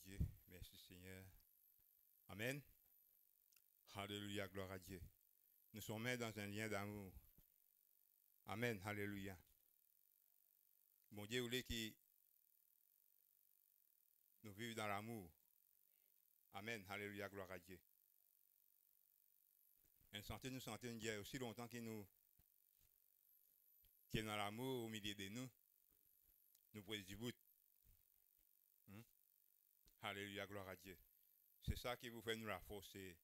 Dieu. Merci Seigneur. Amen. Alléluia, gloire à Dieu. Nous sommes dans un lien d'amour. Amen. Alléluia. Bon Dieu voulait que nous vivions dans l'amour. Amen. Alléluia, gloire à Dieu. Nous sentons Dieu aussi longtemps que nous qui est dans l'amour au milieu de nous. Nous pouvons du bout. Alléluia, gloire à Dieu. C'est ça qui vous fait nous la force, c'est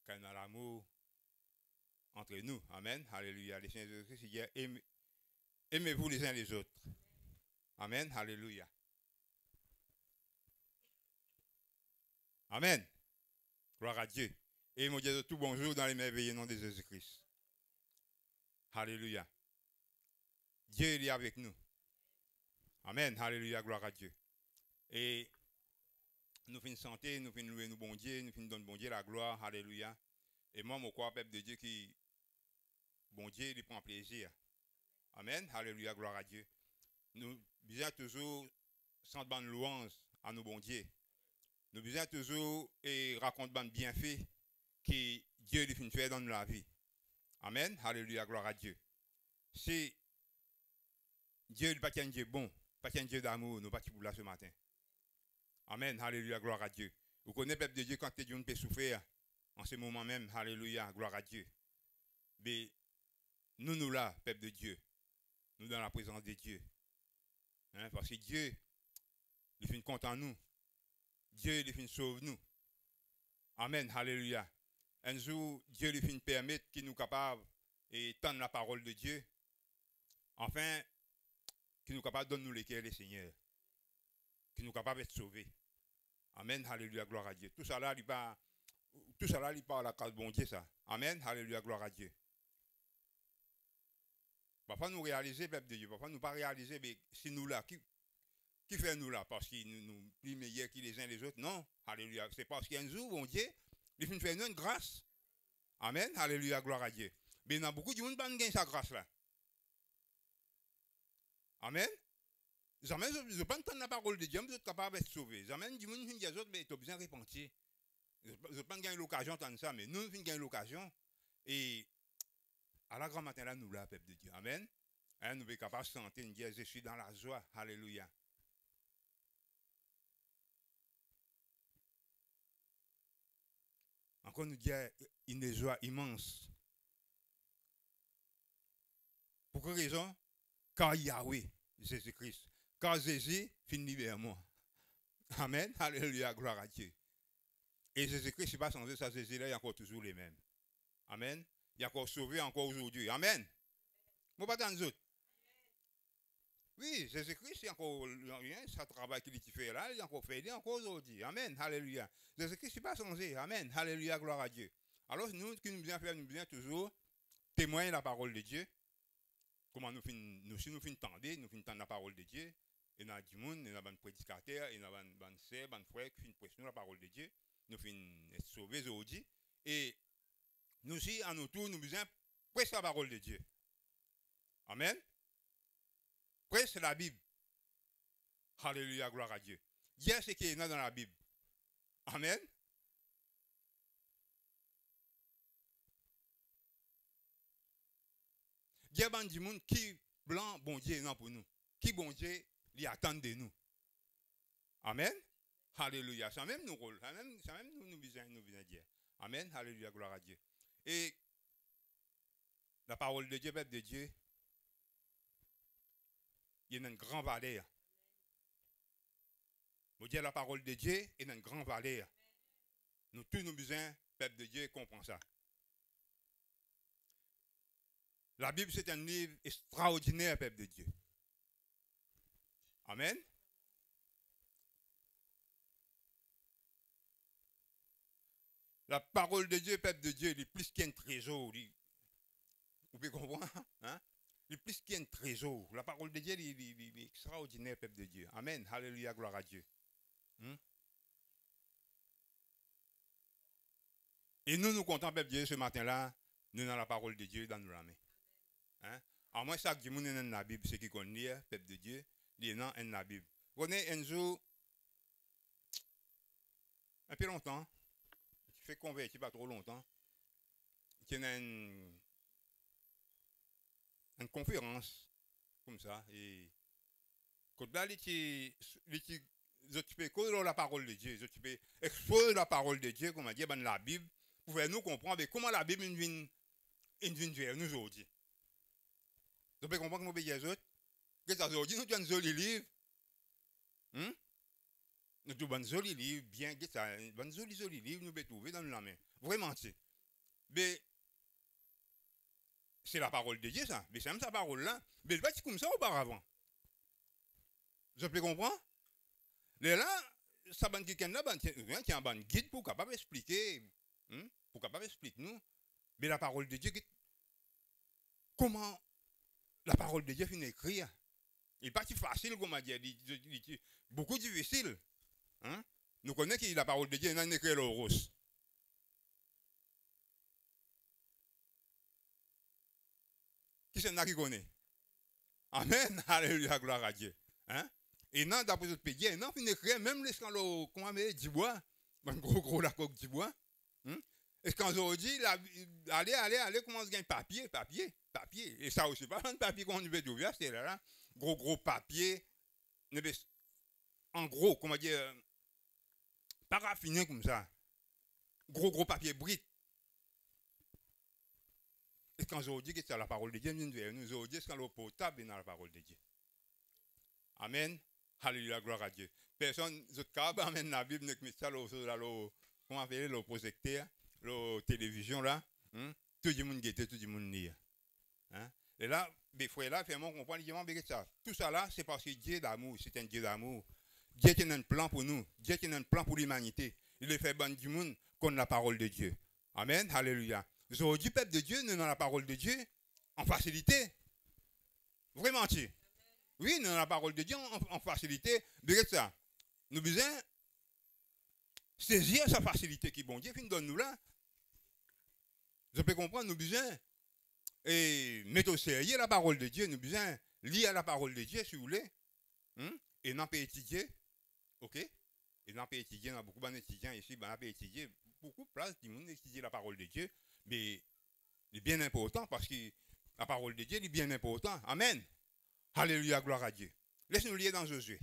quand dans l'amour entre nous. Amen. Alléluia. Les Seigneur Jésus-Christ dit aimez-vous les uns les autres. Amen. Alléluia. Amen. Gloire à Dieu. Et mon Dieu, tout bonjour dans les merveilleux noms de Jésus-Christ. Alléluia. Dieu est avec nous. Amen. Alléluia. Gloire à Dieu. Et nous finissons santé, nous finissons louer nous bon Dieu, nous finissons donner bon Dieu la gloire. Alléluia. Et moi, mon croix, peuple de Dieu qui, bon Dieu, il prend plaisir. Amen. Alléluia. Gloire à Dieu. Nous besoin toujours sentir bonne louange à nos bon Dieu. Nous besoin toujours et raconter bonne bienfaits que Dieu lui fait dans la vie. Amen. Alléluia. Gloire à Dieu. Si Dieu n'est pas qu'un Dieu bon, pas qu'un Dieu d'amour, nous pas qui pour là ce matin. Amen. Alléluia. Gloire à Dieu. Vous connaissez le peuple de Dieu quand Dieu peut souffrir en ce moment même. Alléluia. Gloire à Dieu. Mais nous là, peuple de Dieu, nous dans la présence de Dieu. Hein, parce que Dieu, il fait compte en nous. Dieu, il fait sauve nous. Amen. Alléluia. Un jour, Dieu lui fait permettre qu'il nous capable et tendre la parole de Dieu. Enfin, qu'il nous capable de donner nous l'équerre les Seigneur. Qu'il nous capable d'être sauvés. Amen. Alléluia. Gloire à Dieu. Tout ça là, il parle à la case bon Dieu ça. Amen. Alléluia. Gloire à Dieu. Parfois nous réaliser, peuple de Dieu. Parfois nous pas réaliser, mais si nous là, qui fait nous là? Parce qu'ils nous plus meilleurs que les uns les autres? Non. Alléluia. C'est parce qu'un jour, bon Dieu, il fait nous une grâce. Amen. Alléluia. Gloire à Dieu. Mais il y a beaucoup de gens qui n'ont pas sa grâce là. Amen. Jamais je ne pas entendre la parole de Dieu, vous êtes capable d'être sauvé. Jamais du monde qui dit aux autres, mais tu as besoin de repentir. Je ne pas gagner l'occasion d'entendre ça, mais nous, nous gagnons l'occasion. Et à la grand matin là, nous là, peuple de Dieu. Amen. Hein, nous sommes capables de sentir, dire, je suis dans la joie. Alléluia. Encore nous dire une joie immense. Pour quelle raison? Car Yahweh, Jésus-Christ. Car Jésus finit vers moi. Amen. Alléluia. Gloire à Dieu. Et Jésus-Christ, n'est pas changé, ça, Jésus-là, il est encore toujours les mêmes. Amen. Il est encore sauvé encore aujourd'hui. Amen. Moi, pas dans les autres. Oui, Jésus-Christ, il y a encore rien, ça travail qu'il fait là, il a encore fait, il est encore aujourd'hui. Amen. Alléluia. Jésus-Christ n'est pas changé. Amen. Alléluia. Gloire à Dieu. Alors, nous, ce que nous devons faire, nous devons toujours témoigner la parole de Dieu. Comment nous finissons tendre, nous finissons la parole de Dieu. Il y a du monde, il y a des prédicateurs, il y a des sœurs, des frères qui finissent prêcher la parole de Dieu. Nous finissons être sauvés aujourd'hui. Et nous aussi, à notre tour, nous devons prêcher la parole de Dieu. Amen. Prêche la Bible. Alléluia, gloire à Dieu. Dis ce qui est dans la Bible. Amen. Dis à du monde qui blanc, bon Dieu, non pour nous. Qui bon Dieu, lui attend de nous. Amen. Alléluia. C'est même nos rôles. C'est même nous besoin dire. Amen. Alléluia, gloire à Dieu. Et la parole de Dieu, peuple de Dieu, il y a une grande valeur. Vous dire la parole de Dieu est une grande valeur. Nous tous nous besoin, peuple de Dieu, comprend ça. La Bible, c'est un livre extraordinaire, peuple de Dieu. Amen. La parole de Dieu, peuple de Dieu, il est plus qu'un trésor. Vous pouvez comprendre? Hein? Il est plus qu'un trésor. La parole de Dieu, il est extraordinaire, peuple de Dieu. Amen. Alléluia, gloire à Dieu. Et nous comptons, peuple de Dieu, ce matin-là, nous avons la parole de Dieu dans nos mains. Hein? À moins ça, que monde est dans la Bible, ce qui connaît, peuple de Dieu, il est dans la Bible. Vous connaissez un jour, un peu longtemps, tu fais convertir pas trop longtemps, il y a une conférence comme ça, et quand là, tu peux causer la parole de Dieu, tu peux exposer la parole de Dieu, comme on dit dans la Bible, pour faire nous comprendre comment la Bible vient vers nous aujourd'hui. Vous pouvez comprendre que nous avons autres, que ça aujourd'hui, nous avons un joli livre. Nous avons un joli livre, bien que ça, un joli livre, nous pouvons trouver dans la main. Vraiment, c'est. Mais c'est la parole de Dieu, ça. Mais c'est même sa parole-là. Mais pas comme ça auparavant. Vous pouvez comprendre? Là, ça va quelqu'un là, qui a un guide pour capable expliquer, pour capable expliquer nous. Mais la parole de Dieu, comment la parole de Dieu finit écrire? Il n'est pas si facile, comme on dit, beaucoup difficile. Nous connaissons que la parole de Dieu est écrite au rose. Qui c'est là qui connaît? Amen, alléluia, gloire à Dieu. Et non, d'après ce pays, non, il écrit même les scandales, comment on dit, du bois, un gros la coque du bois. Et quand on dit, allez, comment on gagne papier. Et ça aussi, pas un papier qu'on veut trouver, c'est là, gros papier, en gros, comment dire, pas raffiné comme ça. Gros papier brut. Et quand on dit que c'est la parole de Dieu, nous on dit que c'est le potable dans la parole de Dieu. Amen. Alléluia, gloire à Dieu. Personne, je ne amène la Bible, mais ça, comment on appelle le projecteur, la télévision là. Tout le monde guette, tout le monde lit. Et là, des frères là, vraiment comprendre, ils ça. Tout ça là, c'est parce que Dieu d'amour, c'est un Dieu d'amour. Dieu qui a un plan pour nous. Dieu qui a un plan pour l'humanité. Il le fait bon du monde comme la parole de Dieu. Amen. Alléluia. Aujourd'hui, peuple de Dieu, nous dans la parole de Dieu en facilité. Vraiment, tu. Oui, nous dans la parole de Dieu en facilité. De ça. Nous besoin saisir sa facilité qui bon Dieu fin donne nous là. Je peux comprendre, nous besoin et mettre au sérieux la parole de Dieu, nous besoin lire la parole de Dieu si vous voulez. Et non pas étudier. OK? Et non pas étudier, on a beaucoup d'étudiants ici, on a pas étudier beaucoup de place du monde étudier la parole de Dieu, mais c'est bien important parce que la parole de Dieu est bien important. Amen. Alléluia, gloire à Dieu. Laisse-nous lire dans Josué.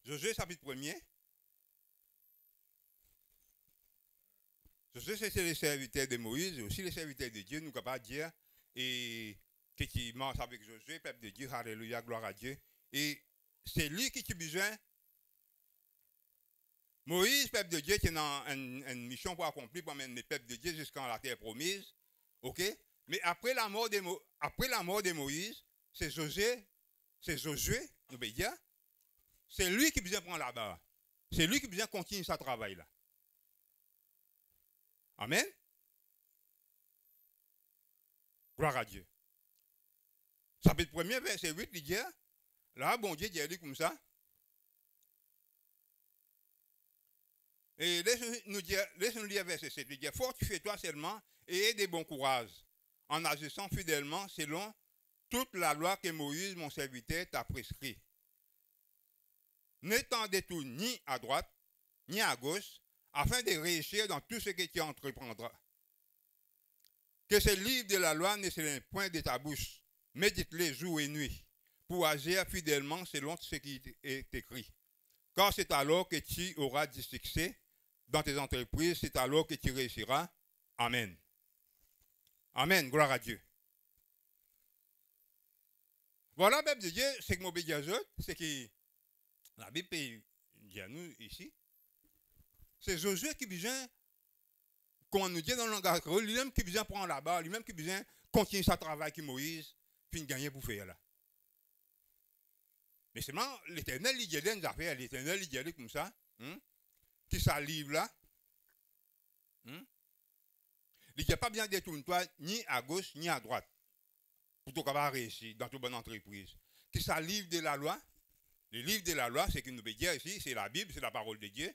Josué, chapitre 1er. Josué, c'est les serviteurs de Moïse, aussi les serviteurs de Dieu, nous sommes capables de dire, et qui marche avec Josué, peuple de Dieu, alléluia, gloire à Dieu. Et c'est lui qui a besoin. Moïse, peuple de Dieu, qui est dans une mission pour accomplir pour amener le peuple de Dieu jusqu'à la terre promise. OK? Mais après la mort de Moïse, c'est Josué, nous pouvons dire, c'est lui qui besoin prendre la barre. C'est lui qui besoin continuer son travail là. Amen. Gloire à Dieu. Chapitre 1er, verset 8, il dit, là, bon Dieu dit comme ça. Et laisse-nous lire verset 7. Il dit, fortifie-toi seulement et aie de bon courage, en agissant fidèlement selon toute la loi que Moïse, mon serviteur, t'a prescrit. Ne t'en détourne ni à droite, ni à gauche, afin de réussir dans tout ce que tu entreprendras. Que ce livre de la loi ne s'éloigne point de ta bouche, médite-le jour et nuit, pour agir fidèlement selon ce qui est écrit. Car c'est alors que tu auras du succès dans tes entreprises, c'est alors que tu réussiras. Amen. Amen, gloire à Dieu. Voilà, la Bible de Dieu, c'est que mon bédier c'est que la Bible dit à nous ici, c'est Josué qui besoin, comme on nous dit dans le langage créole, lui-même qui besoin prendre la barre, lui-même qui besoin continuer son travail que Moïse fin gagner pour faire là. Mais seulement l'Éternel, il dit des affaires, l'Éternel, il dit comme ça, qui ça livre là, il dit pas bien détourne-toi ni à gauche ni à droite, pour tout capable réussir dans toute bonne entreprise. Qui ça livre de la loi, le livre de la loi, c'est que nous veut dire ici, c'est la Bible, c'est la parole de Dieu,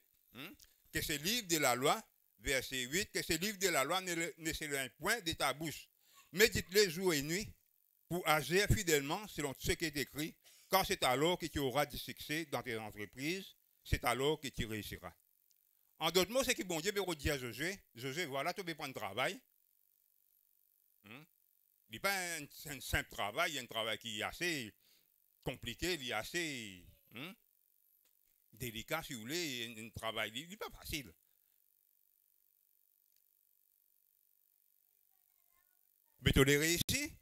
que ce livre de la loi, verset 8, que ce livre de la loi ne s'éloigne point de ta bouche. Médite-le jour et nuit, pour agir fidèlement selon ce qui est écrit, car c'est alors que tu auras du succès dans tes entreprises, c'est alors que tu réussiras. En d'autres mots, c'est que bon Dieu veut dire à Josué, Josué, voilà, tu veux prendre travail. Hmm? Il n'est pas un simple travail, il y a un travail qui est assez compliqué, il est assez délicat, si vous voulez, un travail, il n'est pas facile. Mais tu l'as réussi.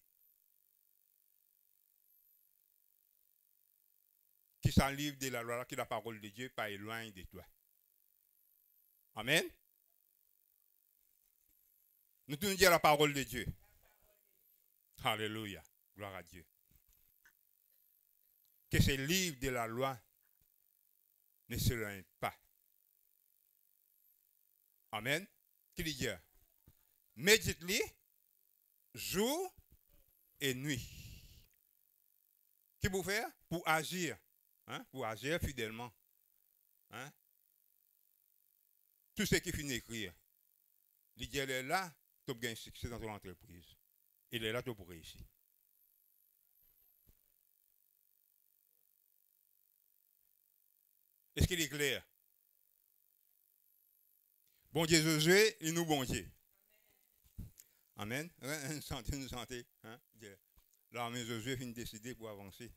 Qui s'enlève de la loi, que la parole de Dieu pas éloigne de toi. Amen. Nous devons dire la parole de Dieu. Alléluia. Gloire à Dieu. Que ce livre de la loi ne s'éloigne pas. Amen. Qui dit? Médite-le jour et nuit. Qui pour faire? Pour agir. Hein? Pour agir fidèlement. Hein? Tout ce qui finit d'écrire. Il dit, elle est là, tu as gagné succès dans ton entreprise. Il est là, tu pour réussir. Est-ce qu'il est clair? Bon Dieu Josué, il nous bon Dieu. Amen. Une santé. Hein? L'armée Josué finit décider pour avancer.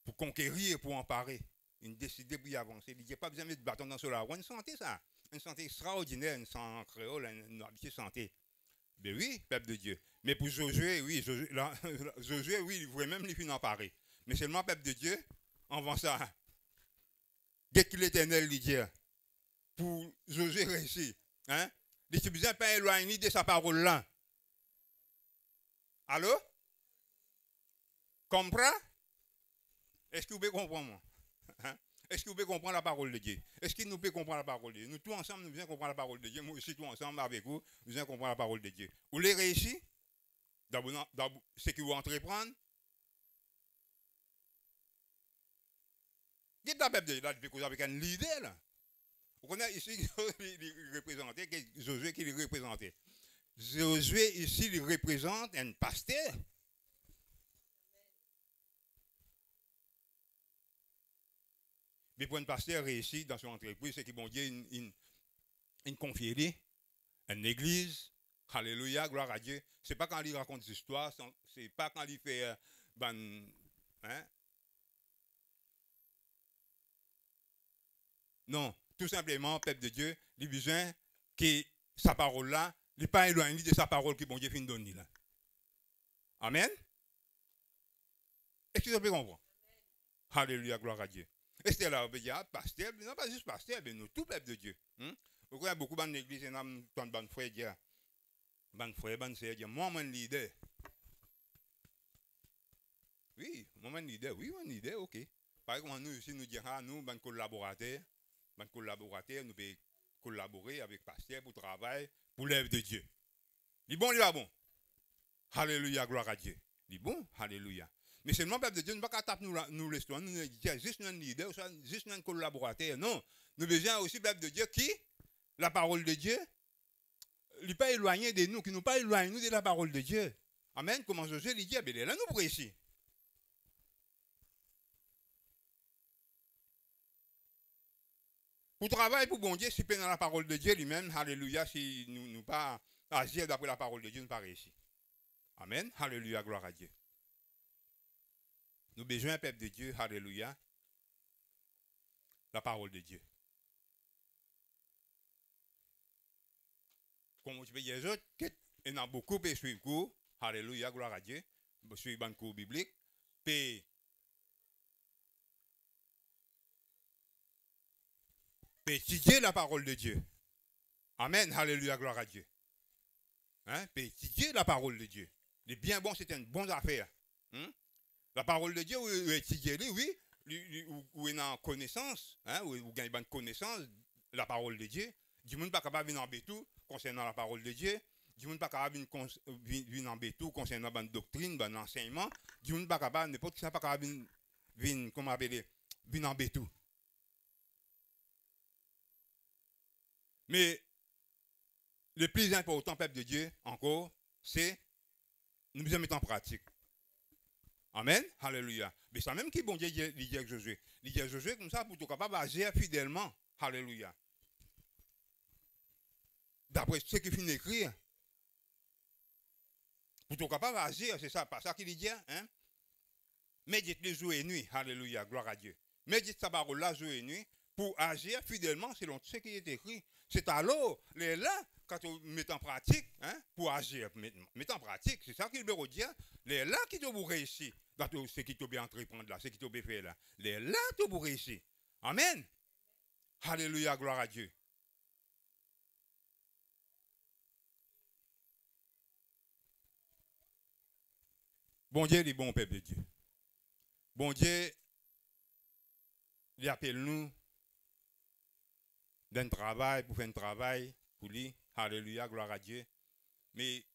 Pour conquérir, pour emparer. Il décide pour y avancer. Il n'y a pas besoin de mettre bâton dans ce là. Une santé, ça. Une santé extraordinaire, une santé créole, une habitude santé. Ben oui, peuple de Dieu. Mais pour Josué, oui, Josué, oui, il voulait même les finir emparer. Mais seulement peuple de Dieu, avant ça, dès que l'Éternel lui dit, pour Josué réussir, hein, il ne besoin pas éloigner de sa parole là. Allô? Comprends? Est-ce que vous pouvez comprendre? Hein? Est-ce que vous pouvez comprendre la parole de Dieu? Est-ce que nous pouvons comprendre la parole de Dieu? Nous tous ensemble, nous venons comprendre la parole de Dieu. Moi aussi, tous ensemble avec vous, nous venons comprendre la parole de Dieu. Vous les réussir? D'abord, c'est que vous entreprendre. Qui est la Bible de là, depuis que vous avez un leader là? Vous connaissez ici, il représente, Josué qui le représentait. Josué ici, il représente un pasteur. Mais pour un pasteur réussi dans son entreprise, c'est que bon Dieu, il confie une église. Alléluia, gloire à Dieu. Ce n'est pas quand il raconte des histoires, ce n'est pas quand il fait hein? Non, tout simplement, peuple de Dieu, il a besoin que sa parole-là, il n'est pas éloigné de sa parole que bon Dieu finit de donner là. Amen. Est-ce que vous pouvez comprendre? Alléluia, gloire à Dieu. Et c'est là, on peut dire, pasteur, non pas juste pasteur, mais nous, tout peuple de Dieu. Vous voyez beaucoup d'églises, il y a tant de frères dire, ban frère, ban sœur dire, moi, mon leader. Oui, moi, mon leader, oui, mon leader, ok. Par exemple, nous ici, nous dirons, nous, ban collaborateurs, nous pouvons collaborer avec pasteur pour travail, pour l'œuvre de Dieu. Il est bon, il va bon. Alléluia, gloire à Dieu. Il est bon, alléluia. Mais seulement, peuple de Dieu, nous ne pouvons pas taper nous l'histoire, nous disons juste un leader, juste un collaborateur. Non, nous besoin aussi, peuple de Dieu, qui, la parole de Dieu, il n'est pas éloigné de nous, qui nous pas éloigné de la parole de Dieu. Amen. Comment Josué lui dit, il est là, nous pour ici. Pour travailler pour bon Dieu, si dans la parole de Dieu lui-même, alléluia, si nous ne pas agir d'après la parole de Dieu, nous ne pas réussir. Amen. Alléluia, gloire à Dieu. Nous besoin, peuple de Dieu, alléluia, la parole de Dieu. Comme tu peux dire, les autres, il y en a beaucoup qui suivent le cours, alléluia, gloire à Dieu, suivent le cours biblique, puis étudier la parole de Dieu. Amen, alléluia, gloire à Dieu. Hein? Puis étudier la parole de Dieu. Les bien bon, c'est une bonne affaire. La parole de Dieu, vous étudiez, oui, ou en connaissance, hein, ou gagnez une connaissance de la parole de Dieu. Du monde pas capable d'embêter tout concernant la parole de Dieu. Du monde pas capable d'embêter tout concernant la doctrine, l'enseignement. Du monde pas capable, n'importe qui pas capable comment appeler, d'embêter tout. Mais le plus important, peuple de Dieu, encore, c'est nous devons mettre en pratique. Amen. Alléluia. Mais ça même qui bon Dieu dit avec Josué. Il dit à Josué comme ça pour être capable d'agir fidèlement. Alléluia. D'après ce qu'il finit d'écrire. Pour être capable d'agir, c'est ça, pas ça qu'il dit. Hein? Médite les jours et nuits. Alléluia. Gloire à Dieu. Médite sa parole là jour et nuit pour agir fidèlement selon ce qui est écrit. C'est alors, les là, quand on met en pratique, hein, pour agir, mettre en pratique, c'est ça qu'il veut dire. Les là qui doivent réussir, dans ce qui doivent entreprendre là, ce qui doivent faire là. Les là qui doivent réussir. Amen. Alléluia, gloire à Dieu. Bon Dieu, il bon peuple de Dieu. Bon Dieu, il appelle nous d'un travail, pour faire un travail, pour lui. Alléluia, gloire à Dieu. Mais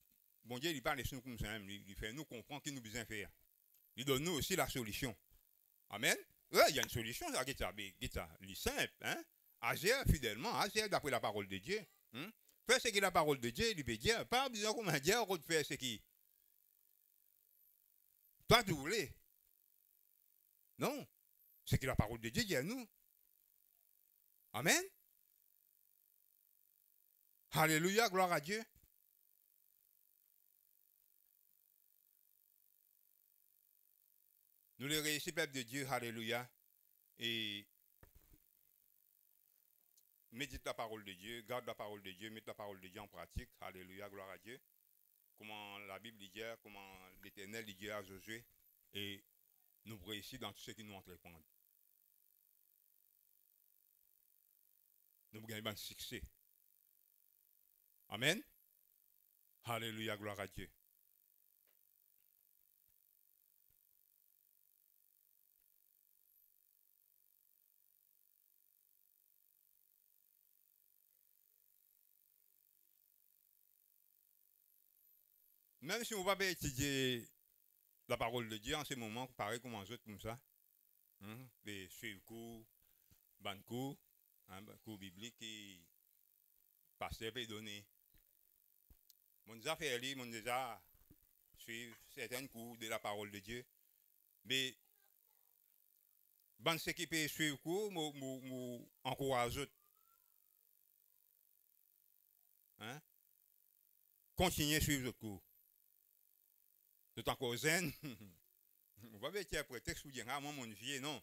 bon Dieu, il parle de nous comme ça, il fait nous comprendre qu'il nous besoin de faire. Il donne nous aussi la solution. Amen. Ouais, il y a une solution, ça, c'est simple. Hein? Agir fidèlement, agir d'après la parole de Dieu. Hein? Faire ce que la parole de Dieu, il veut dire. Pas besoin comment dire, faire ce qui. Toi, tu voulais. Non. C'est que la parole de Dieu dit à nous. Amen. Alléluia, gloire à Dieu. Nous les réussissons, peuple de Dieu, alléluia. Et médite la parole de Dieu, garde la parole de Dieu, mette la parole de Dieu en pratique. Alléluia, gloire à Dieu. Comment la Bible dit, comment l'Éternel dit à Josué. Et nous réussissons dans tout ce qui nous entreprend. Nous gagnons un succès. Amen. Alléluia, gloire à Dieu. Même si on ne va pas étudier la parole de Dieu en ce moment, pareil comme en autres comme ça, hein, mais suivre cours, ban cours, hein, cours biblique et pasteur peut donner. On déjà fait lire, on déjà suivre certains cours de la parole de Dieu, mais ban ce qui peut suivre cours, encourage autres. Hein? Continuez à suivre le cours. Tout encore zen. On va mettre un prétexte pour dire, ah, moi, mon vie, non.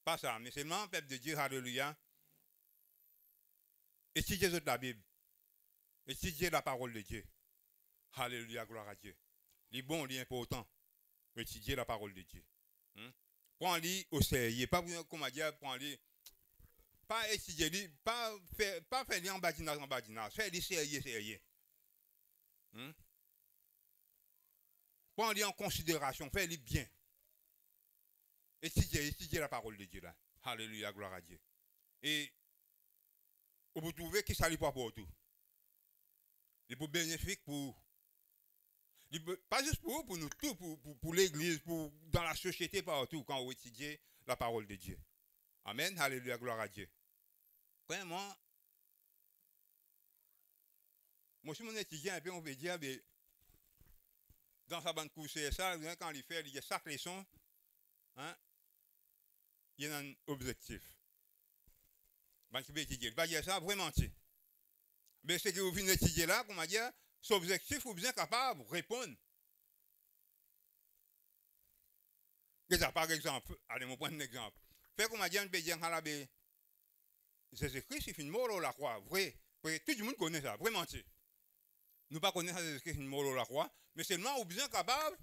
Pas ça, mais seulement, peuple de Dieu, alléluia. Étudiez la Bible. Étudiez la parole de Dieu. Alléluia, gloire à Dieu. Les bons, les importants. Étudiez la parole de Dieu. Prends-les au sérieux. Pas comment dire, prends-les. Pas étudier, pas faire en badinage. Faire-les sérieux. Prends-les en considération. Fais-les bien. Étudiez la parole de Dieu là. Alléluia, gloire à Dieu. Et vous trouvez que ça n'est pas pour tout. Il est pour bénéfique pour. Pas juste pour nous tous, pour l'église, dans la société partout, quand on étudie la parole de Dieu. Amen. Alléluia, gloire à Dieu. Vraiment, moi, si mon étudiant, un peu, on veut dire, mais, dans sa bande course, ça, quand il fait, il y a chaque leçon, hein, il y a un objectif. Ben, tu peux étudier. Il va dire ça, vraiment, mais ce que vous venez d'étudier là, comment dire, cet objectif, vous êtes capable de répondre. Par exemple, allez, on prend un exemple. Fait comment dire, on peut dire, Jésus-Christ, il fait une mort à la croix. Vrai. Tout le monde connaît ça, vraiment. Nous ne connaissons pas Jésus-Christ, une mort à la croix, mais seulement, on est capable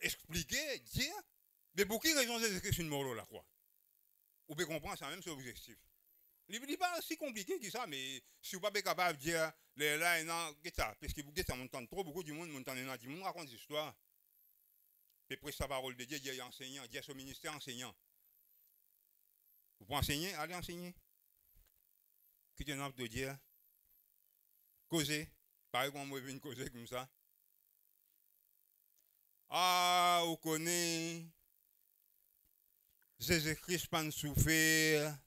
d'expliquer, dire, mais pour quelle raison Jésus-Christ, une mort à la croix. On peut comprendre ça même, c'est objectif. Il n'est pas si compliqué que ça, mais si vous n'êtes pas capable de dire, là, non, parce que vous m'entendez trop, beaucoup de monde m'entend, du monde raconte des histoires. Et après sa parole de Dieu, Dieu est enseignant, Dieu est son ministère enseignant. Vous pouvez enseigner, allez enseigner. Qui te nomme de Dieu? Causer. Pareil comme moi, je viens causer comme ça. Ah, vous connaissez. Jésus-Christ pas souffert.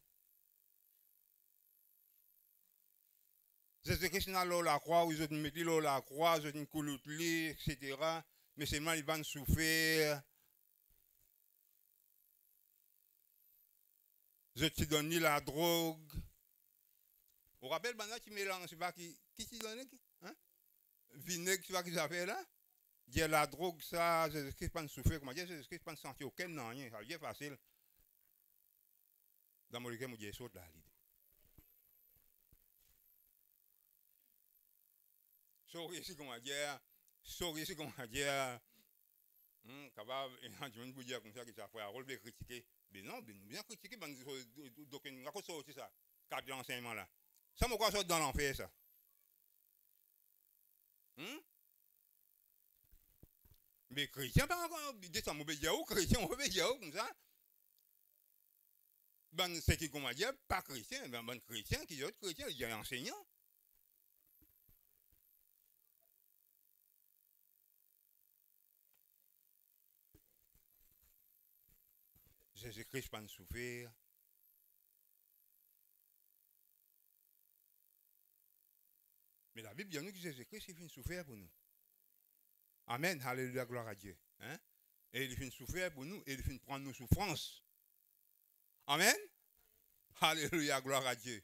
Jésus-Christ n'a pas la croix, ils ont mis la croix, ils ont coulé, etc. Mais c'est mal, ils vont souffrir. Je te donne la drogue. Vous vous rappelez, maintenant, qui mélange, c'est pas qui t'y donne, hein? Vinaigre, c'est pas qui ça fait là? Dire la drogue, ça, Jésus-Christ pas souffrir, comment dire, Jésus-Christ pas sentir aucun non, rien, ça vient facile. Dans mon cas, je dis, saute là, l'idée. Sorry, c'est comment dire, sorry, c'est comment dire, capable, je ne peux dire comme ça, que ça fait un rôle de critiquer. Mais non, nous bien critiquer, donc on a sorti ça, cadre d'enseignement là. Ça m'a quoi sorti dans l'enfer, ça? Mais chrétien, pas encore, ça m'a dit, chrétien, on peut dire comme ça. Ben, c'est qui, comment dire, pas chrétien, ben, chrétien, qui est autre chrétien, il y a un enseignant. Jésus-Christ pas souffrir. Mais la Bible dit nous que Jésus-Christ il vient souffrir pour nous. Amen, alléluia, gloire à Dieu. Hein? Et il vient souffrir pour nous, et il vient prendre nos souffrances. Amen, alléluia, gloire à Dieu.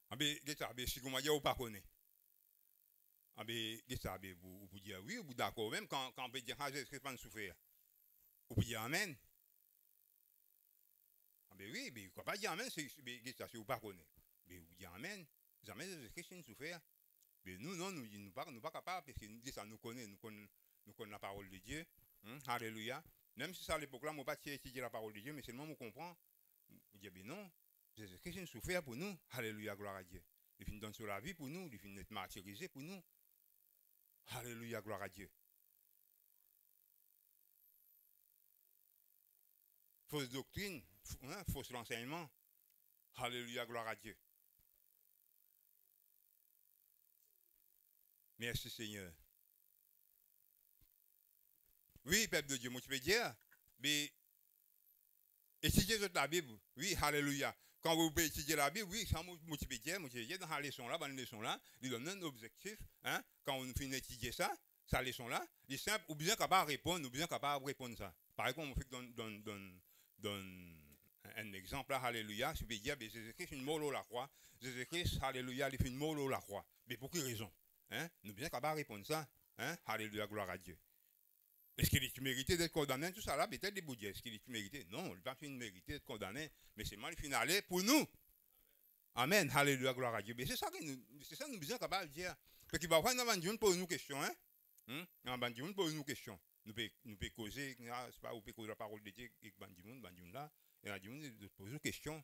Ah ben, si vous m'avez ou pas connaît. Ah ben, vous dire oui, ou d'accord, même quand on peut dire ah, Jésus-Christ pas souffrir. Vous pouvez dire amen. Ah ben oui, mais quoi pas dire amen, c'est si vous pas connaît. Mais vous dites amen. Jamais Jésus-Christ ne souffrir. Mais nous, non, nous ne sommes pas capables, parce que nous disons ça, nous connaissons la parole de Dieu. Alléluia. Même si ça à l'époque là, je n'ai pas étudié la parole de Dieu, mais seulement je comprends. Je dis, ben non, Jésus-Christ a souffert pour nous. Alléluia, gloire à Dieu. Il finit donner sur la vie pour nous, il finit être martyrisé pour nous. Alléluia, gloire à Dieu. Fausse doctrine, fausse renseignement. Alléluia, gloire à Dieu. Merci Seigneur. Oui, peuple de Dieu, moi tu peux dire, mais étudiez la Bible. Oui, alléluia. Quand vous pouvez étudier la Bible, oui, ça moi tu peux dire dans la leçon là, dans la leçon là, il donne un objectif. Hein, quand on finit d'étudier ça, sa leçon là, il est simple, ou bien capable de répondre, ou bien capable de répondre ça. Par exemple, on fait donne un exemple là, alléluia, je peux dire, Jésus-Christ une mort la croix. Jésus-Christ, alléluia, il fait une mort la croix. Mais pour quelle raison? Hein? Nous bien capable de répondre ça. Hein? Alléluia, gloire à Dieu. Est-ce qu'il est mérité d'être condamné? Tout ça là, peut-être des boudiers. Est-ce qu'il est mérité? Non, il n'a pas mérité d'être condamné, mais c'est mal finalé pour nous. Amen. Alléluia, gloire à Dieu. Mais c'est ça que nous sommes bien capables de dire. Parce qu'il va falloir nous poser une question. Hein? Nous pose une question. Nous pouvons causer, c'est pas, vous pouvez causer la parole de Dieu avec Bandimoun là, et Bandimoun nous pose une question.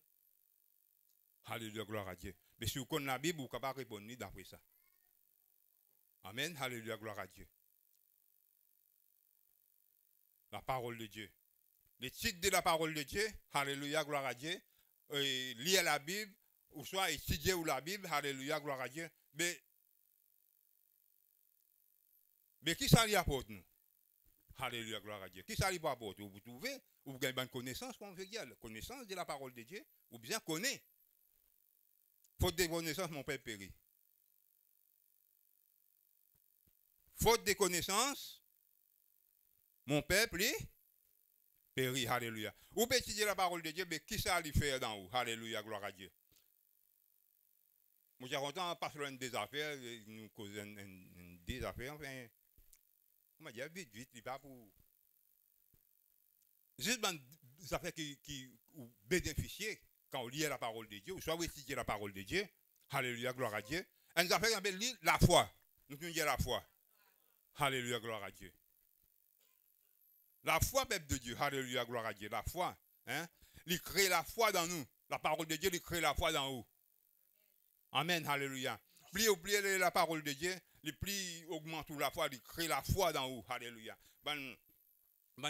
Alléluia, gloire à Dieu. Mais si vous connaissez la Bible, vous ne pouvez pas répondre d'après ça. Amen. Alléluia, gloire à Dieu. La parole de Dieu. Le titre de la parole de Dieu, alléluia, gloire à Dieu, lire la Bible, ou soit étudier ou la Bible, alléluia, gloire à Dieu. Mais qui ça lui apporte nous? Alléluia, gloire à Dieu. Qui ça lui apporte? Vous trouvez, ou vous avez une connaissance, comme on veut dire, la connaissance de la parole de Dieu, ou bien connaître. Faute de connaissance, mon père périt. Faute de connaissance, mon peuple périt, alléluia. Ou peut étudier la parole de Dieu, mais qui ça lui fait dans vous? Alléluia, gloire à Dieu. Moi, j'ai longtemps passé des affaires, nous causons des affaires, enfin, on m'a dit, vite, il va pour. Juste des affaires qui bénéficient quand on lit la parole de Dieu, ou soit on étudie la parole de Dieu, alléluia, gloire à Dieu. Une affaire qui s'appelle la foi. Nous disons la foi. Alléluia, gloire à Dieu. La foi, peuple de Dieu, alléluia, gloire à Dieu. La foi, hein? Il crée la foi dans nous. La parole de Dieu, il crée la foi dans nous. Amen, alléluia. Plus oubliez la parole de Dieu, plus augmente la foi, il crée la foi dans vous. Alléluia.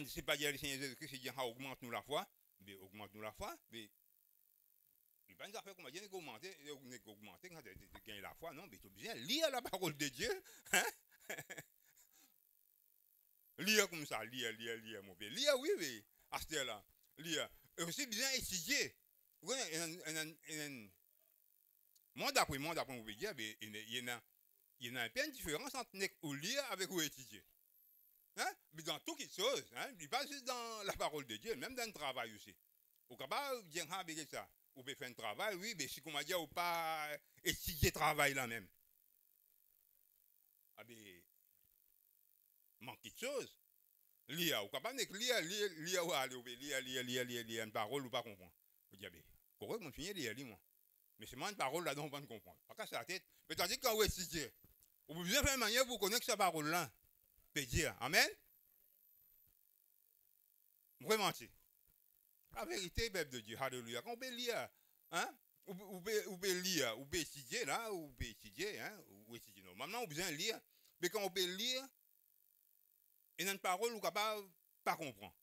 C'est pas dire le Seigneur Jésus-Christ, il dit augmente nous la foi, mais augmente nous la foi, mais pas une affaire qu'on m'a dit augmenter quand tu gagnes la foi, non, mais tu es bien lire la parole de Dieu. Hein? Lire comme ça, lire, mon père. Lire, oui, oui, à ce là. Lire. Et aussi bien étudier. Monde après monde, on peut dire, il y a un peu de différence entre lire avec ou étudier. Hein? Mais dans toutes les choses, hein? Pas juste dans la parole de Dieu, même dans le travail aussi. Vous pouvez pas dire avec ça. Vous pouvez faire un travail, oui, mais si, comment dire, vous pas étudier le travail là même. Ah, ben, manque de choses. Lire, vous pouvez pas lire une parole ou pas comprendre. Vous dites, ben, correct, mon finir lire, moi. Mais c'est moi une parole là dont on va comprendre. Pas casser la tête. Mais tandis que quand vous étudiez, vous pouvez bien faire une manière pour connaître cette parole là. Peut dire, amen. Vraiment, la vérité, peuple de Dieu, alléluia. Quand on peut lire, hein, ou peut lire, ou peut étudier là, ou peut étudier, hein, ou étudier. Non, maintenant, on a besoin de lire, mais quand on peut lire, il y a une parole où on ne pas comprendre.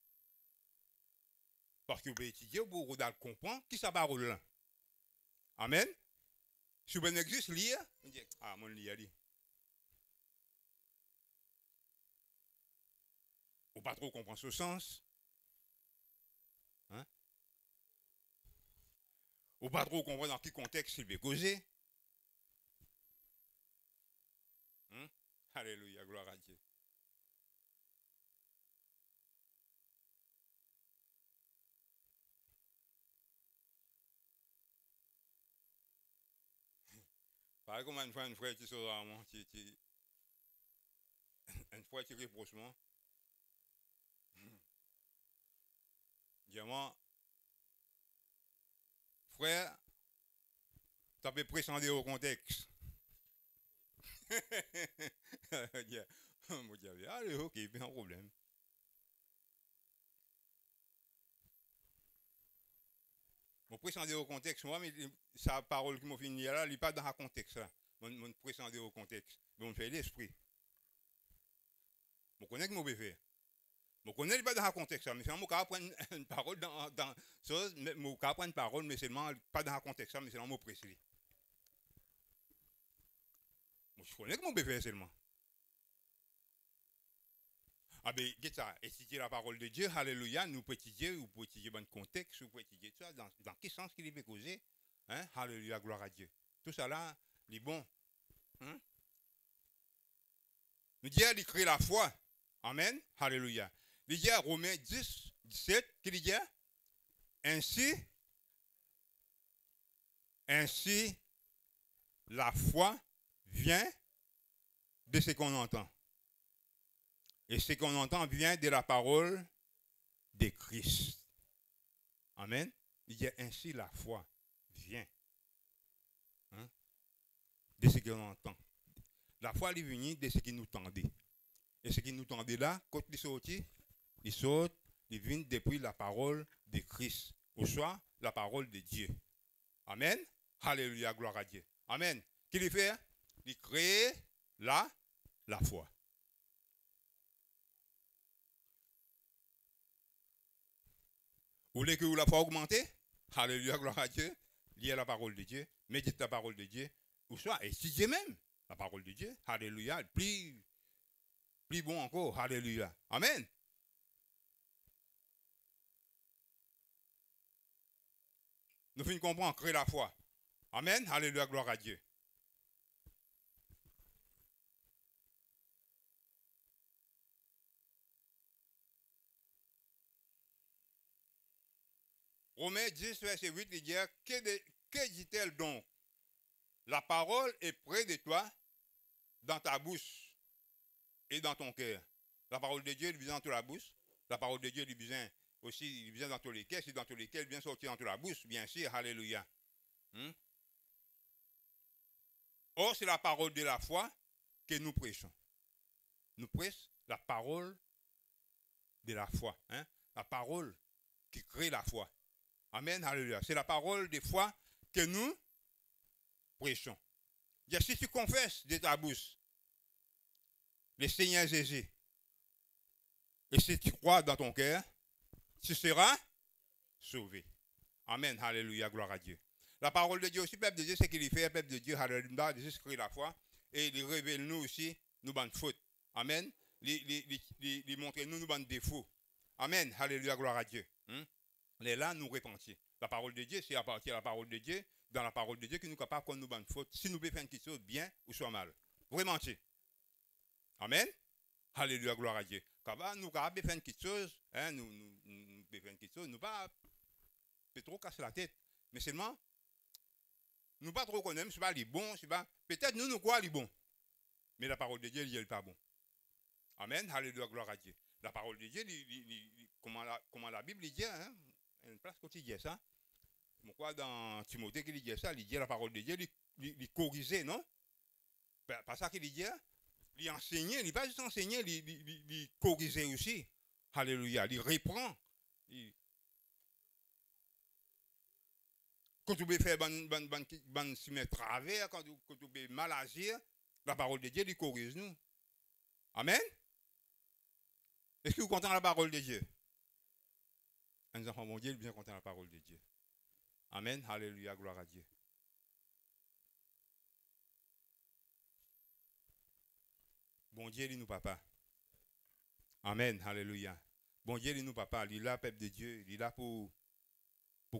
Parce que vous pouvez étudier, vous pouvez comprendre qui sa parole là. Amen. Si vous pouvez juste lire, on dit, ah, mon lire, ou pas trop comprendre ce sens. Hein? Ou pas trop comprendre dans quel contexte il veut causer. Hein? Alléluia, gloire à Dieu. Pareil comme une fois, un frère qui sort à moi, une fois qui reproche moi. Dis-moi, frère, tu peux présenter au contexte. Mon Dieu, allez, ok, pas de problème. Je présenter au contexte, moi, mais sa parole qui m'a fini là, elle n'est pas dans le contexte là. Je présenter au contexte. Mais on fait l'esprit. Je connais que je vais faire. Je connais pas dans le contexte, mais seulement je prendre une parole dans chose, mais je prendre une parole, mais seulement pas dans le contexte, mais seulement je précise. Je connais que je vais faire seulement. Ah ben, qu'est-ce ça? Étudier la parole de Dieu, alléluia, nous pouvons étudier, ou pouvons étudier dans le contexte, ou pouvons étudier ça, dans quel sens qu'il est causé, hein? Alléluia, gloire à Dieu. Tout ça là, il est bon. Hein? Nous disons, il crée la foi. Amen, alléluia. Il dit à Romains 10, 17, qu'il dit, ainsi, la foi vient de ce qu'on entend. Et ce qu'on entend vient de la parole de Christ. Amen. Il dit ainsi la foi vient, hein, de ce qu'on entend. La foi est venue de ce qui nous tendait. Et ce qui nous tendait là, quand il sortit, il sort, il vient depuis la parole de Christ, ou soit la parole de Dieu. Amen. Alléluia, gloire à Dieu. Amen. Qu'il fait? Il crée la foi. Vous voulez que la foi augmente? Alléluia, gloire à Dieu. Liez la parole de Dieu, médite la parole de Dieu, ou soit étudiez même la parole de Dieu. Alléluia. Plus bon encore. Alléluia. Amen. Nous finissons comprendre, créer la foi. Amen. Alléluia, gloire à Dieu. Romains 10, verset 8, il dit, que dit-elle donc? La parole est près de toi, dans ta bouche et dans ton cœur. La parole de Dieu, il vient dans toute la bouche. La parole de Dieu, il vient aussi, il vient dans tous les cœurs. C'est dans tous les cœurs, il vient sortir dans toute la bouche, bien sûr. Alléluia. Or, c'est la parole de la foi que nous prêchons. Nous prêchons la parole de la foi. Hein? La parole qui crée la foi. Amen, alléluia. C'est la parole de foi que nous prêchons. Si tu confesses de ta bouche le Seigneur Jésus, et si tu crois dans ton cœur, tu seras sauvé. Amen, alléluia, gloire à Dieu. La parole de Dieu aussi, peuple de Dieu, c'est qu'il fait, peuple de Dieu, alléluia, Jésus-Christ la foi, et il révèle nous aussi, nous bonnes fautes. Amen. Il montre nous bonnes défauts. Amen. Alléluia, gloire à Dieu. Les là, nous repentir. La parole de Dieu, c'est à partir de la parole de Dieu, dans la parole de Dieu, que nous sommes capables de nous bonnes fautes, si nous pouvons faire quelque chose bien ou soit mal. Vraiment. Amen. Alléluia, gloire à Dieu. Quand nous pouvons faire quelque chose, nous pouvons faire quelque chose, nous ne pas trop casser la tête. Mais seulement, nous pas trop connaître, c'est pas les bons, c'est pas. Peut-être nous croyons les bons. Mais la parole de Dieu, il n'est pas bon. Amen. Alléluia, gloire à Dieu. La parole de Dieu, comment la Bible dit, une place quotidienne, ça. Je crois dans Timothée qu'il dit ça, il dit la parole de Dieu, il corrigeait, non? Pas ça qu'il dit, il enseignait, il pas juste enseigner, il corrigeait aussi. Alléluia, il reprend. Quand tu veux faire ban travers, quand tu veux mal agir, la parole de Dieu, il corrige nous. Amen. Est-ce que vous comptez la parole de Dieu? Un enfant, mon Dieu, il est bien content la parole de Dieu. Amen. Alléluia, gloire à Dieu. Bon Dieu, il nous papa. Amen. Alléluia. Bon Dieu, il nous papa. Il est là, peuple de Dieu. Il est là pour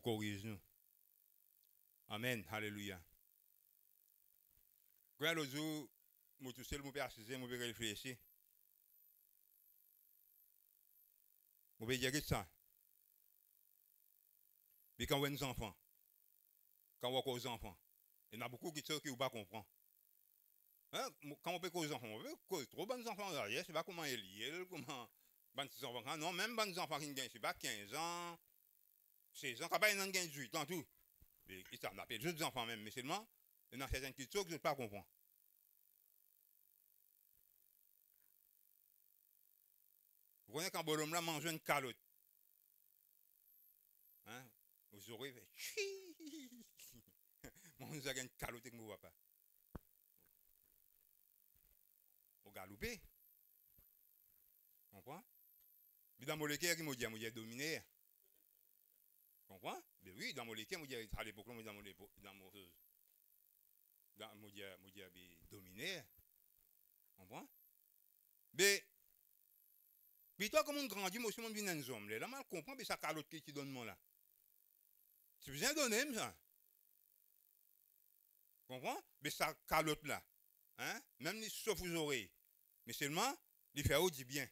corriger nous. Amen. Alléluia. Quand l'autre jour, je suis tout seul, je peux assister, je peux réfléchir. Je peux dire que ça. Mais quand on a des enfants, quand on a aux enfants, il y en a beaucoup qui ne comprennent pas. Hein? Quand on peut causer aux enfants, on peut causer trop de enfants derrière, je ne sais pas comment ils lient, comment. Enfants, non, même les enfants qui ont, je ne sais pas, 15 ans, 16 ans, quand ils ont 18 ans, tout. Et ça, on appelle juste des enfants même, mais seulement, il y a certaines questions que je ne pas comprendre. Vous voyez quand bonhomme là mange une calotte. Hein? Vous aurez fait. Moi, vous avez une calotte que je ne vois pas. Vous galopez. Comprends? Mais dans mon équerre, qui m'a dit, dominé. Comprends? Mais oui, dans mon équerre, à l'époque, dans mon dominé. Comprends? Mais, puis toi, comme on grandit, moi aussi, on vient dans hommes. Là, je comprends, mais ça calotte qui donne moi là. C'est bien donné, ça. Comprends? Mais ça calotte là. Hein? Même les sauf aux oreilles. Mais seulement, il fait au dit bien.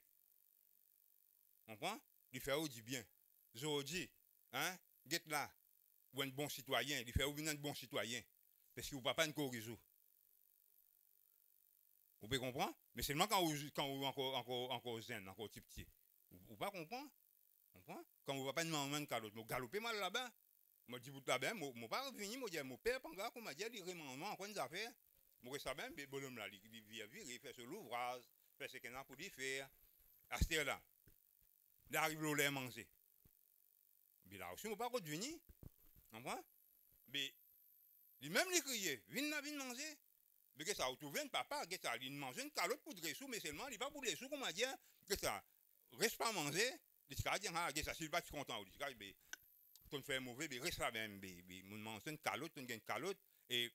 Comprends? Il fait au dit bien. Aujourd'hui, hein? Get là, ou un bon citoyen, il fait ou un bon citoyen. Parce que vous ne pouvez pas une corrige. Vous pouvez comprendre? Mais seulement quand vous encore zen, encore petit. Vous ne pouvez pas comprendre? Quand vous ne pouvez pas une maman calotte, vous galopez mal là-bas. Je dis, vous là-bas, je ne pas venir, je dis, mon père, pendant qu'on m'a dit, il remannement, encore une affaire. Je dis, ça bien, mais bonhomme là, il vient, il fait sur l'ouvrage, fait ce qu'il a pour lui faire. À ce là, il arrive au lait manger. Mais là aussi, je ne pas venir. Comprends? Mais, même les crier, viens manger. Mais que ça, vous trouvez un papa, que ça, il mange une calotte pour des sous, mais seulement, il n'est pas pour les sous, comme on dit, que ça, reste pas manger. Il dit, ah, que ça, s'il va être content, il dit, mais, tu fais mauvais, mais reste là même, mais, mange une calotte, tu une calotte, et,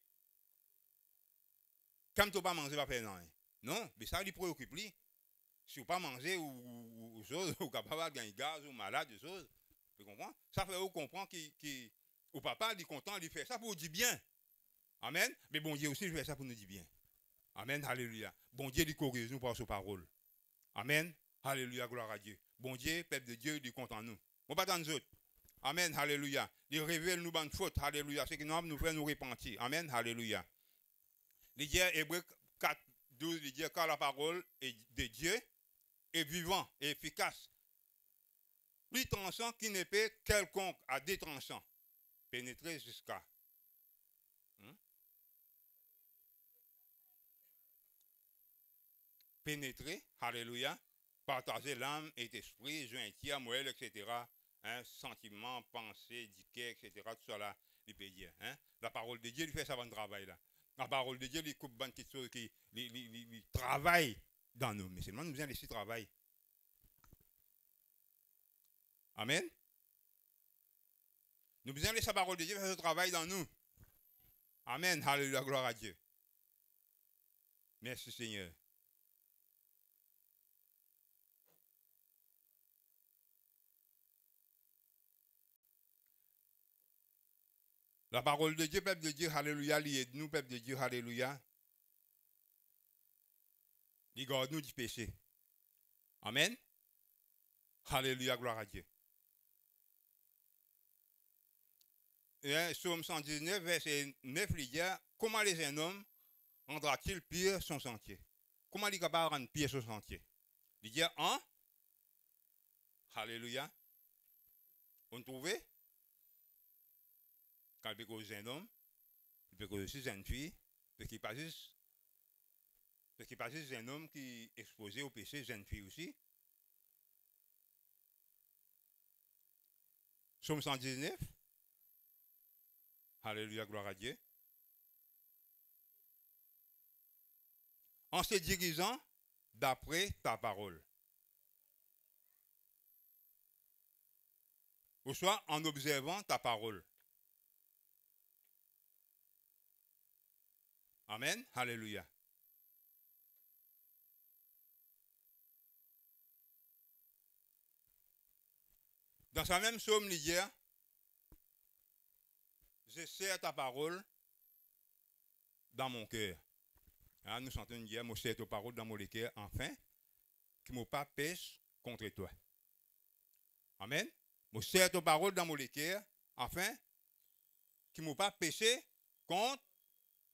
comme tu ne pas manger, va faire non. Non, mais ça, il préoccupe, lui. Si vous pas manger ou chose, ou capable de gagner gaz ou malade, des choses, vous comprenez? Ça fait vous comprendre que papa, il est content, il fait ça pour vous dire bien. Amen. Mais bon Dieu aussi, il fait ça pour nous dire bien. Amen. Alléluia. Bon Dieu, il corrige nous par sa parole. Amen. Alléluia. Gloire à Dieu. Bon Dieu, peuple de Dieu, il est content nous. On pas dans nous autres. Amen. Alléluia. Il révèle nous bonnes fautes. Alléluia. C'est que nous fait nous repentir. Amen. Alléluia. Il dit Hébreux 4, 12, il dit car la parole de Dieu est vivant et efficace. Plus tranchant qu'une épée quelconque à deux tranchants. Pénétrer jusqu'à. Pénétrer, alléluia, partager l'âme et l'esprit, jointure, moelle, etc. Sentiments, pensées, diquets, etc. Tout ça là, il peut dire. La parole de Dieu, il fait ça bon travail là. La parole de Dieu, il coupe bonne quelque chose qui travaille dans nous. Mais seulement nous besoin laisser travail. Amen. Nous besoin laisser la parole de Dieu faire ce travail dans nous. Amen. Alléluia, gloire à Dieu. Merci Seigneur. La parole de Dieu, peuple de Dieu, alléluia, nous, peuple de Dieu, alléluia. Il garde nous du péché. Amen. Alléluia, gloire à Dieu. Et Psaume 119, verset 9, il dit, comment les jeunes hommes rendra-t-il pire son sentier? Comment il est capable de rendre pire son sentier? Il dit, hein? Alléluia. On trouve? Quand il peut causer un homme, il peut causer aussi une fille, parce qu'il pas juste un homme qui est exposé au péché, une fille aussi. Psaume 119. Alléluia, gloire à Dieu. En se dirigeant d'après ta parole. Ou soit en observant ta parole. Amen. Alléluia. Dans sa même psaume, il dit, je serre ta parole dans mon cœur. Hein, nous sentons dire, je serre ta parole dans mon cœur, enfin, qui ne pas pêche contre toi. Amen. Je serre ta parole dans mon cœur, enfin, qui ne pas péché contre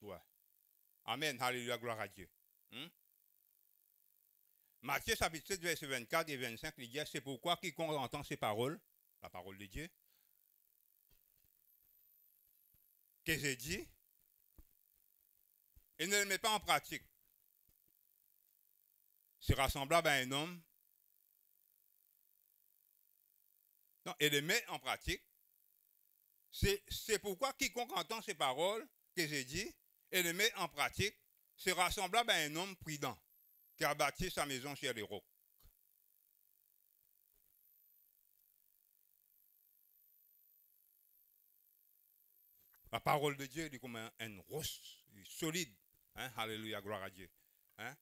toi. Amen. Alléluia, gloire à Dieu. Matthieu chapitre 7, verset 24 et 25, il dit, c'est pourquoi quiconque entend ces paroles, la parole de Dieu, que j'ai dit, et ne le met pas en pratique, sera semblable à un homme. Non, et le met en pratique. C'est pourquoi quiconque entend ces paroles que j'ai dit et le met en pratique sera semblable à un homme prudent qui a bâti sa maison sur les rocs. La parole de Dieu est comme un roche solide. Hein? Alléluia, gloire à Dieu. Hein?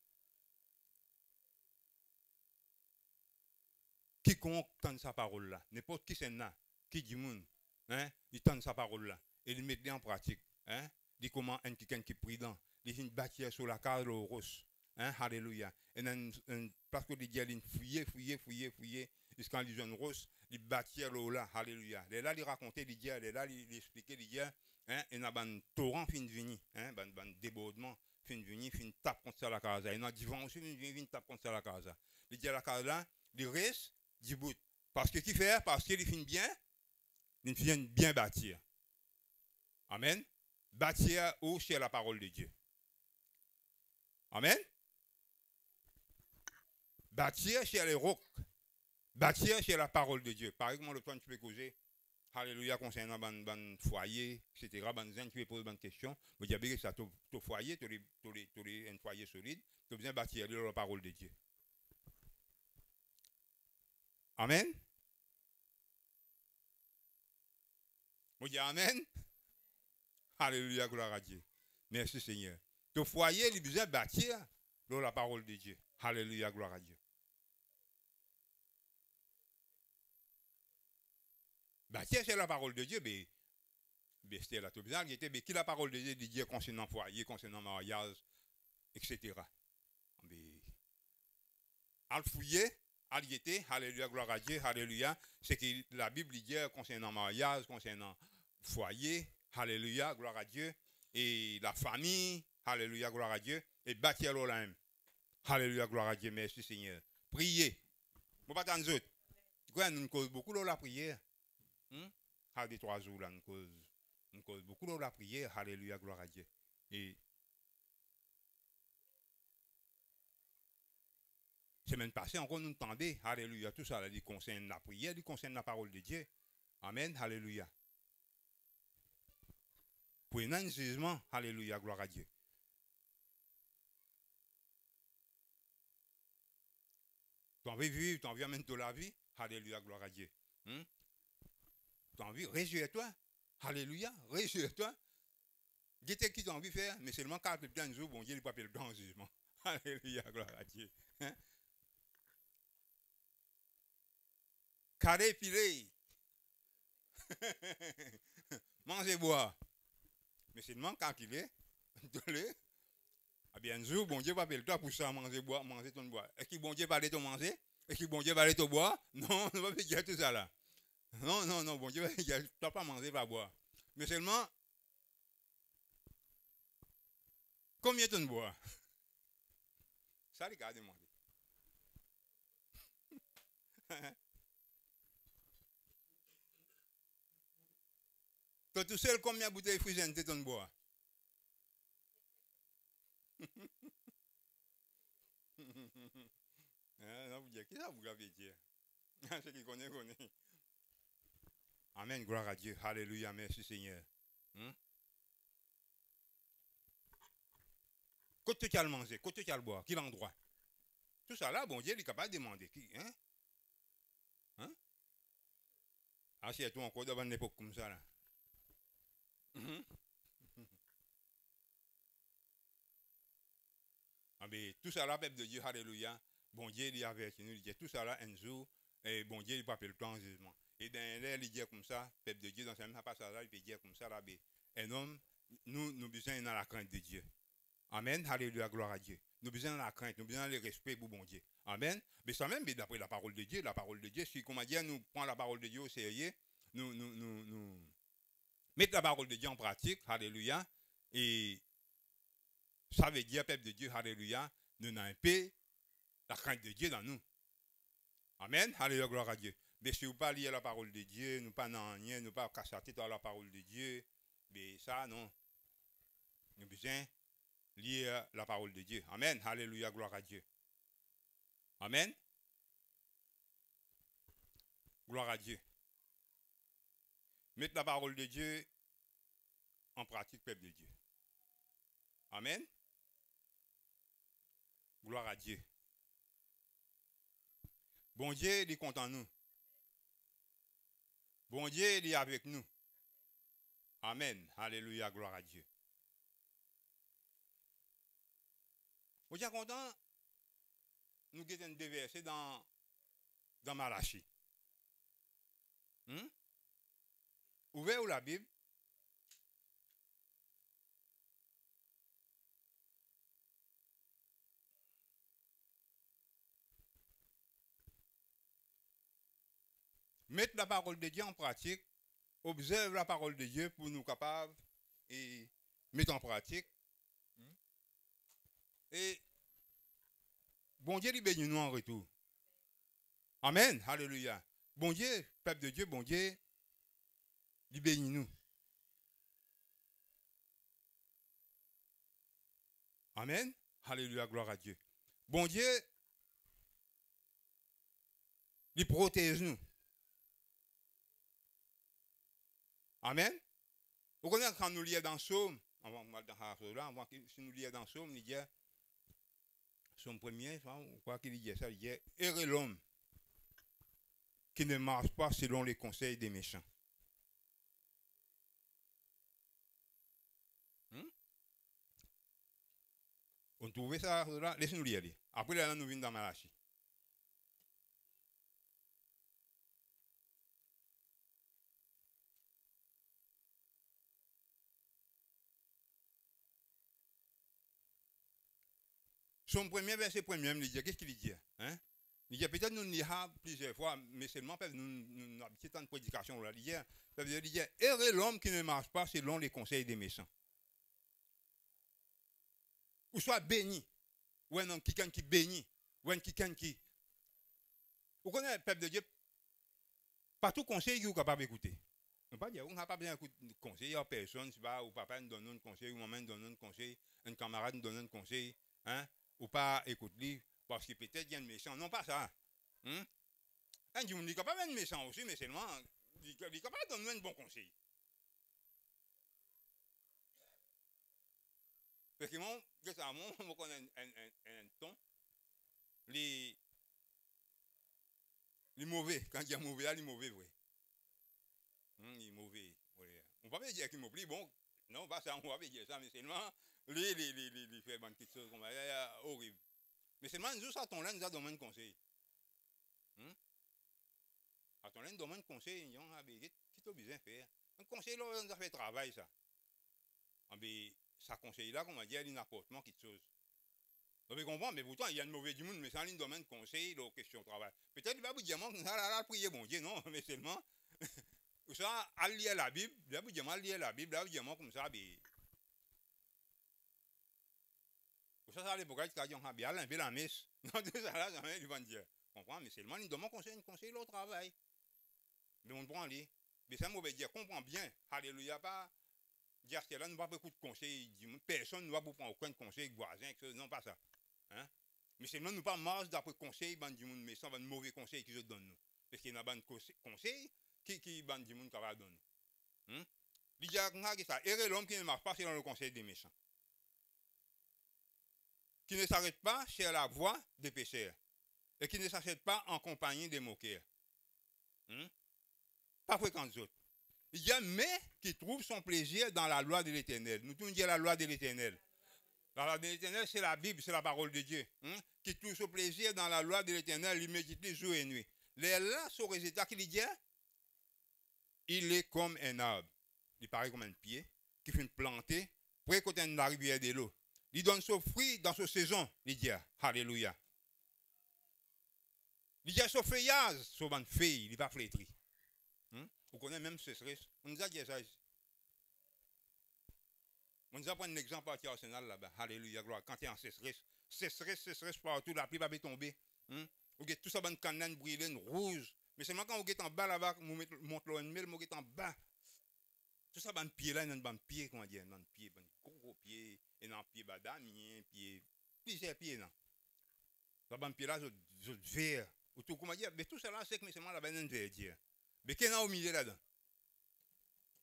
Quiconque tente sa parole là, n'importe qui c'est là, qui dit moun, hein? Il tente sa parole là et il met en pratique. Hein? Dit comment un quelqu'un qui est prudent, il vient bâtir sur la case au roche. Hein? Alléluia. Et parce que les dieux, ils fouillent, jusqu'à ils ont une roche, ils bâtirent l'eau là. Alléluia. Et là, ils racontaient, ils disaient, là, ils expliquaient, ils disaient, hein? Et il y a un torrent fin de venir, hein? Un débordement fin de venir, fin de tape contre la case. Et il y a un divan aussi, fin de tape contre la case. Ils disent la case là, ils restent du bout. Parce que qui fait? Parce qu'il finit bien, il finit bien bâtir. Amen. Bâtir où c'est la parole de Dieu. Amen. Bâtir sur les rocs. Bâtir sur la parole de Dieu. Par exemple, le temps tu peux causer, alléluia, concernant ban foyer, etc. Ban zen, tu peux poser une question. Vous dites que ça, ton foyer, tu as un foyer solide, tu as besoin de bâtir la parole de Dieu. Amen. Vous dites Amen. Alléluia, gloire à Dieu. Merci Seigneur. Ton foyer, il a besoin de bâtir la parole de Dieu. Alléluia, gloire à Dieu. Bâtir, c'est la parole de Dieu, mais c'est là tout bizarre, mais qui la parole de Dieu dit concernant foyer, concernant mariage, etc. Mais, à le fouiller, à l'y était, alléluia, gloire à Dieu, alléluia, c'est que la Bible dit concernant mariage, concernant foyer, alléluia, gloire à Dieu, et la famille, alléluia, gloire à Dieu, et bâtir l'eau là même. Alléluia, gloire à Dieu, merci Seigneur. Priez. Vous pas nous autres. Nous cause beaucoup de la prière. À des 3 jours là, nous cause beaucoup de la prière. Alléluia, gloire à Dieu. Et semaine passée, encore nous entendons, alléluia, tout ça, il concerne la prière, il concerne la parole de Dieu. Amen, alléluia. Pour un jugement, alléluia, gloire à Dieu. Tu as envie de vivre, tu as envie d'amener de la vie, alléluia, gloire à Dieu. Tu as envie, réjouis-toi, alléluia, réjouis-toi. Guettez qui ont envie de faire, mais seulement 4 jours, bon Dieu, il ne peut pas le temps en jugement. Alléluia, gloire à Dieu. Hein? Carré pilé. Manger, boire. Mais seulement quand il est, ah bien, un jour, bon Dieu va faire le temps pour ça, manger, boire, manger ton bois. Est-ce que bon Dieu va aller te manger? Est-ce que bon Dieu va aller te boire? Non, on va pas dire tout ça là. Non, non, non, bon Dieu va dire, tu ne dois pas manger, pas boire. Mais seulement, combien tu bois? Ça, les gars, demandent. Toi, tout seul, combien de bouteilles de fruits tu bois? Non, vous dites, qui ça vous avez dit? Ce qui connaît, connaît. Amen, gloire à Dieu. Alléluia, merci Seigneur. Quand tu as le manger, quand tu as le boire, quel endroit? Tout ça là, bon Dieu, il est capable de demander. Hein? Hein? Assieds-toi encore devant une époque comme ça là. Ah, mais tout ça là, peuple de Dieu, alléluia. Bon Dieu, il est avec nous, il dit tout ça là un jour, et bon Dieu, il va faire le temps en jugement. Et dans l'air, il dit comme ça, peuple de Dieu, dans ce même passage là, il peut dire comme ça là, un homme, nous besoin dans la crainte de Dieu. Amen, alléluia, gloire à Dieu. Nous besoin de la crainte, nous besoin de le respect pour bon Dieu. Amen. Mais ça même, d'après la parole de Dieu, si, comment dire, nous prenons la parole de Dieu au sérieux, nous mettons la parole de Dieu en pratique, alléluia, et ça veut dire, peuple de Dieu, alléluia, nous n'avons un peu la crainte de Dieu dans nous. Amen, alléluia, gloire à Dieu. Mais si vous ne pas lire la parole de Dieu, nous pas dans rien, nous pas casser dans la parole de Dieu, mais ça, non. Nous besoin lire la parole de Dieu. Amen. Alléluia, gloire à Dieu. Amen. Gloire à Dieu. Mettre la parole de Dieu en pratique, peuple de Dieu. Amen. Gloire à Dieu. Bon Dieu, il est content de nous. Bon Dieu, il est avec nous. Amen. Alléluia, gloire à Dieu. Vous êtes content? Nous avons des versets dans Malachie. Ouvrez la Bible. Mettre la parole de Dieu en pratique. Observe la parole de Dieu pour nous capables et mettre en pratique. Et bon Dieu, il bénit nous en retour. Amen. Alléluia. Bon Dieu, peuple de Dieu, bon Dieu, il bénit nous. Amen. Alléluia, gloire à Dieu. Bon Dieu, il protège nous. Amen. Vous connaissez quand nous lisons dans Psaume, si nous lisons dans Psaume, il dit, Psaume premier, quoi qu'il dit ça, il dit, heureux l'homme qui ne marche pas selon les conseils des méchants. On trouve ça là, laissez-nous lire. Après là, nous venons dans Malachie. Son premier verset premier, il dit, qu'est-ce qu'il dit? Hein? Il dit, peut-être nous lirons plusieurs fois, mais seulement nous habitons tant de prédications. Là. Il dit, heureux l'homme qui ne marche pas selon les conseils des méchants. Ou soit béni. Ou un quelqu'un qui bénit. Ou un quelqu'un qui. Vous connaissez le peuple de Dieu? Pas tout conseil que vous êtes capable d'écouter. On ne pas dire, on n'a pas bien écouté conseil à personne, ou papa nous donne un conseil, ou maman nous donne un conseil, un camarade nous donne un conseil, hein, ou pas écouter parce que peut-être il y a un méchant. Non, pas ça. Un dit, on n'est pas un méchant aussi, mais seulement, il n'est pas de donner un bon conseil. Parce que moi, je connais un ton, les mauvais, quand il y a mauvais, il est mauvais, oui. Il est mauvais. On ne peut pas dire qu'il est mauvais, bon, Non, pas ça, on va dire ça, mais seulement, les faire bonnes petites choses, horrible. Mais seulement, nous, ça, ton là, nous a donné un conseil. À ton là, nous donne un conseil, nous a dit, qu'est-ce que tu as besoin de faire? Un conseil, là, on a fait travail, ça. Ça conseille là, comment dire, il y a un apportement, quelque chose. Vous comprenez, mais pourtant, il y a une mauvaise du monde, mais ça, il donne un conseil, la question de travail. Peut-être, il va vous dire, là, prier, bon Dieu, non, mais seulement, ça, à lire la Bible, il va vous dire, à lire la Bible, il va vous dire, comme ça, ça, à l'époque, il y a bien la messe. Non, tout ça, là, jamais, il va dire. Comprends, mais seulement, il donne un conseil, le travail. Mais on prend lui. Mais ça, mauvais dire, comprends bien. Alléluia, pas. Dire que là, nous ne pas beaucoup de conseils. Personne ne va vous prendre aucun conseil, voisin, non, pas ça. Hein? Mais seulement, nous pas marche d'après conseil, ban du monde, mais sans un mauvais conseil qu'ils donnent nous. Parce qu'il y a un conseil qui ban du monde qui va donner. Il dit que ça, et l'homme qui ne marche pas selon le conseil des méchants. Qui ne s'arrête pas sur la voie des pécheurs. Et qui ne s'arrête pas en compagnie des moqueurs. Pas fréquent d'autres. Il y a mais qui trouve son plaisir dans la loi de l'Éternel. Nous tous disons la loi de l'Éternel. La loi de l'Éternel, c'est la Bible, c'est la parole de Dieu. Qui trouve son plaisir dans la loi de l'Éternel, il médite jour et nuit. Les là, son résultat qu'il dit, il est comme un arbre. Il paraît comme un pied qui fait planter près côté de la rivière de l'eau. Il donne son fruit dans sa saison, il dit. Alléluia. Il dit son feuillage, son feuille, il ne va pas flétrir. Vous connaissez même sécheresse. On nous a dit ça ici. On nous a pris un exemple à Arsenal là-bas. Alléluia, gloire. Quand il y a en sécheresse partout, la pluie va tomber. Vous avez tout ça, une canne brûlée, rouge. Mais seulement quand vous êtes en bas là-bas, vous montrez le mail, vous êtes en bas. Tout ça, un pied là, un pied, comment dire, un pied, un gros pied, et un pied badamien, pied, plusieurs pieds, non. Ça, un pied là, je vert. Ou tout, comment dire, mais tout ça là, c'est que seulement là-bas, un verre. Mais qu'il y a au milieu là-dedans?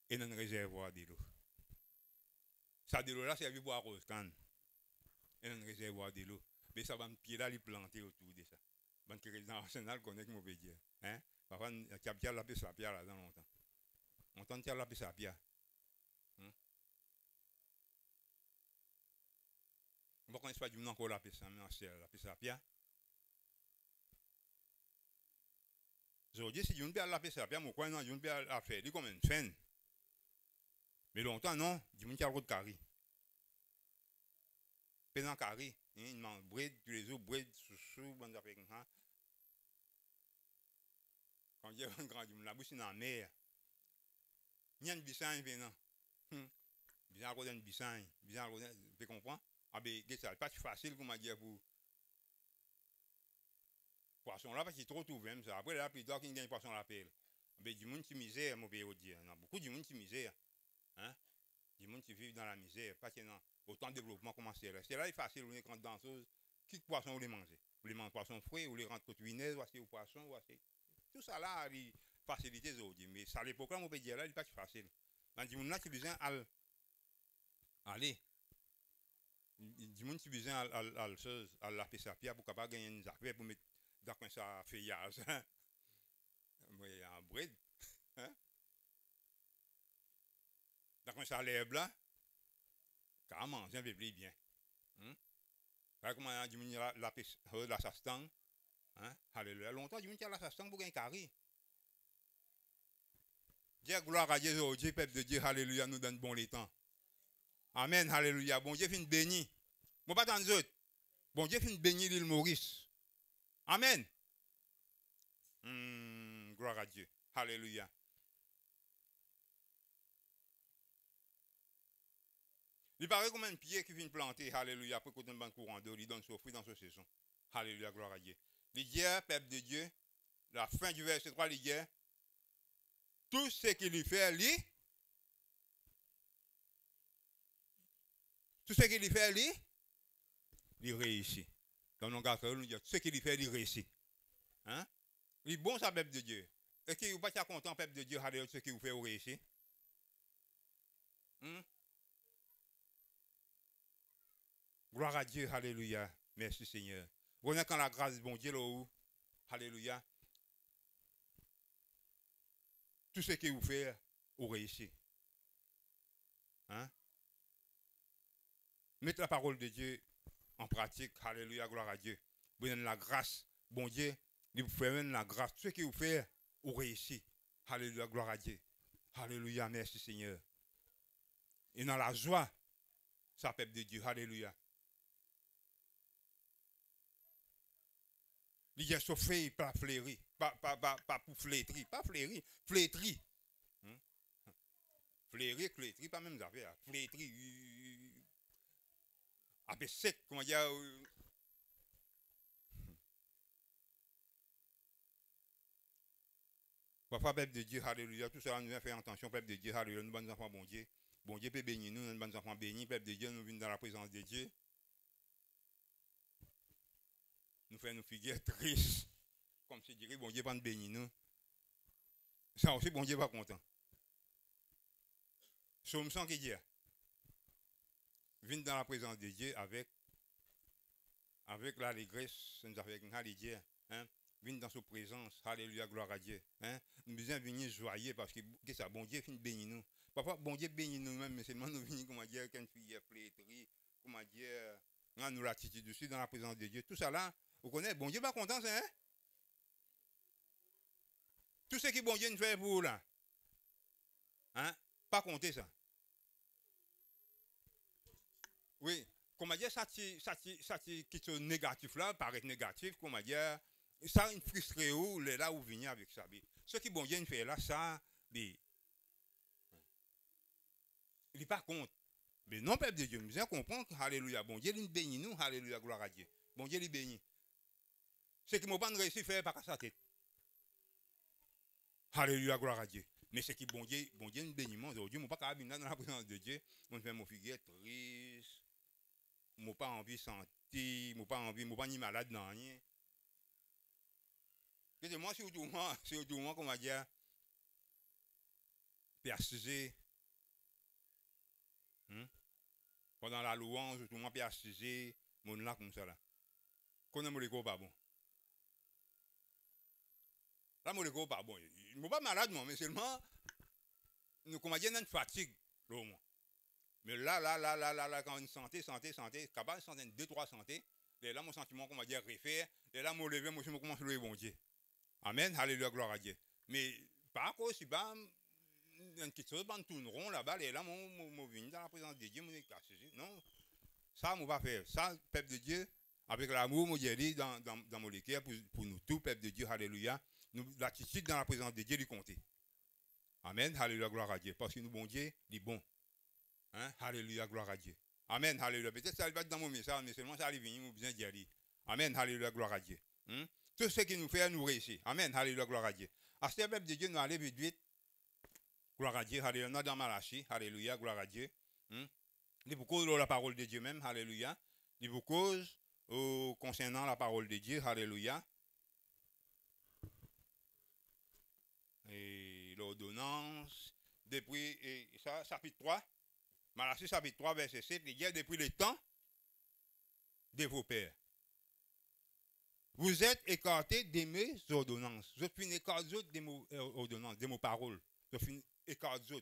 Et dans un réservoir de l'eau. Ça de l'eau là, c'est pour arroser canne. Et dans un réservoir de l'eau. Mais ça va me pied là, il planter autour de ça. Bon, qui est dans l'arsenal, connaît que je dire. Hein? Parfois, il y a bien la piste à pierre là dans longtemps. On tente de la piste à pierre. On va connaître pas du monde encore la piste à pierre. Aujourd'hui, si tu ne la piste à pierre, mon coin, non, tu ne la faire. Il comme une fin. Mais longtemps, non, du monde qui a le route carré. Pénant carré, il mange bread, tous les autres bread, sous, bon, ça fait comme ça. Quand il y a un grand du monde, la bouche est dans la mer. Il y a une bissagne, non. Bien à une bissagne, bien à tu comprends? Ah ben, c'est pas facile, comment dire, pour poisson là, parce qu'il est trop tout même ça. Après, là, plus tard, qu'il gagne poisson la pelle. Ben, du monde qui misère, mon pays, dire. Non, beaucoup de monde qui misère. Hein? Du monde qui vit dans la misère, pas qu'il y a autant de développement comment c'est là. C'est là, il est facile, on est quand danseuse. Qui poisson vous les mangez? Vous les mangez poisson frais, vous les rentrez côte vinaise, voici au poisson, voici. Tout ça là, il facilite aujourd'hui. Mais ça, à l'époque là, mon pays, là, il n'est pas facile. Dans du monde là, qui besoin aller. Du monde qui besoin à la pisapia pour capable gagner une affaire pour mettre dans un feuillage. Oui, un bread. Hein? Dans un l'herbe là, car manger un peu plus bien. Comment on a du monde la sastang. Hein? Alléluia. Longtemps, du monde qui a la sastang pour gagner carré. Dieu gloire à Dieu aujourd'hui, peuple de Dieu, alléluia, nous donne bon les temps. Amen, alléluia. Bon Dieu fin béni. Bon pas tant d'autres. Bon Dieu fin béni l'île Maurice. Amen. Gloire à Dieu. Alléluia. Il paraît comme un pied qui vient planter. Alléluia. Après qu'on donne un courant d'eau, il donne son fruit dans sa saison. Alléluia. Gloire à Dieu. Il dit, peuple de Dieu, la fin du verset 3, il dit, tout ce qu'il lui fait, lui, tout ce qu'il lui fait, lui, il réussit. Dans nos gars, nous dit, tout ce qu'il lui fait, il réussit. Hein? Il est bon, ça, peuple de Dieu. Est-ce que vous n'êtes pas content, peuple de Dieu, de ce qu'il vous fait, vous réussir? Gloire à Dieu, alléluia. Merci Seigneur. Vous voyez quand la grâce de bon Dieu là où? Alléluia. Tout ce qu'il vous fait, vous réussissez. Hein? Mettre la parole de Dieu en pratique. Alléluia, gloire à Dieu. Vous donnez la grâce. Bon Dieu, vous faites la grâce. Ce qui vous fait, vous réussissez. Alléluia, gloire à Dieu. Alléluia, merci Seigneur. Et dans la joie, ça peuple de Dieu. Alléluia. Il y a chauffé, pas fléri. Pas pour flétri. Pas fléri. Flétri. Fléri, flétri, pas même affaire. Flétri. Après sec, comment dire. Parfois, peuple de Dieu, alléluia, tout ça nous a fait attention, peuple de Dieu, alléluia, nous, bons enfants, bon Dieu. Bon Dieu peut bénir nous, nous, bons enfants bénis, peuple de Dieu, nous venons dans la présence de Dieu. Nous faisons nos figures tristes, comme si dirait, bon Dieu va nous bénir nous. Ça aussi, bon Dieu va content. Somme 100 qui dit, venez dans la présence de Dieu avec l'allégresse, nous avons avec Dieu, hein. Venez dans sa présence, alléluia, gloire à Dieu. Hein? Nous devons venir joyeux parce que ça, bon Dieu finit bénir nous. Parfois, bon Dieu bénit nous-mêmes, mais seulement nous venons, comment dire, quand il y a flétri, comment dire, nous l'attitude dessus dans la présence de Dieu. Tout ça là, vous connaissez, bon Dieu pas content, ça, hein? Tout ce que bon Dieu nous fait pour vous là, hein? Pas compter ça. Oui, comment dire, ça qui est négatif là, paraît négatif, comment dire, ça une frustration où là où venir avec ça. Ce qui bon Dieu fait là, ça, il n'est pas compte. Mais non, peuple de Dieu, nous devons comprendre que, alléluia, bon Dieu, il bénit nous, alléluia, gloire à Dieu. Bon Dieu, il bénit. Ce qui m'a pas réussi à faire par sa tête. Alléluia, gloire à Dieu. Mais ce qui bon Dieu nous bénit, moi, aujourd'hui, je ne pas venir dans la présence de Dieu, je fais mon figure triste, je n'ai pas envie de sentir, je n'ai pas envie, je n'ai pas ni malade, non, rien. Et moi, surtout moi, comment dire, persisé. Pendant la louange, tout le monde persisé, mon là comme ça là. Qu'on aime le corps pas bon. Là, mon corps pas bon. Je ne suis pas malade, moi, mais seulement, nous, comment dire, une fatigue, là, moi. Mais là, quand une santé, capable de sentir 2-3 santé, et là, mon sentiment, comment dire, refaire, et là, mon lever, moi, je me commence à louer bon Dieu. Amen, alléluia, gloire à Dieu. Mais, par contre, si pas, une petite chose, on tourne rond là-bas, et là, mon venu dans la présence de Dieu, mon est cassé. Non, ça, on va faire. Ça, peuple de Dieu, avec l'amour, mon Dieu, dans mon cœur, pour nous tous, peuple de Dieu, alléluia, l'attitude dans la présence de Dieu, lui compter. Amen, alléluia, gloire à Dieu. Parce que nous, bon Dieu, il est bon. Hein? Alléluia, gloire à Dieu. Amen, alléluia. Peut-être que ça va être dans mon message, mais seulement ça arrive venir, nous besoin d'y aller. Amen, alléluia, gloire à Dieu. Tout ce qui nous fait, nous réussir. Amen, alléluia, gloire à Dieu. À ce peuple de Dieu, nous allons vite. Gloire à Dieu, alléluia. Nous dans Malachie, alléluia, gloire à Dieu. Il vous cause la parole de Dieu même, alléluia. Il vous cause concernant la parole de Dieu, alléluia. Et l'ordonnance, depuis, ça, chapitre 3, Malachie, chapitre 3, verset 7, il dit depuis le temps de vos pères. Vous êtes écartés de mes ordonnances. Je suis écarté de mes ordonnances, de mes paroles. Je suis écarté.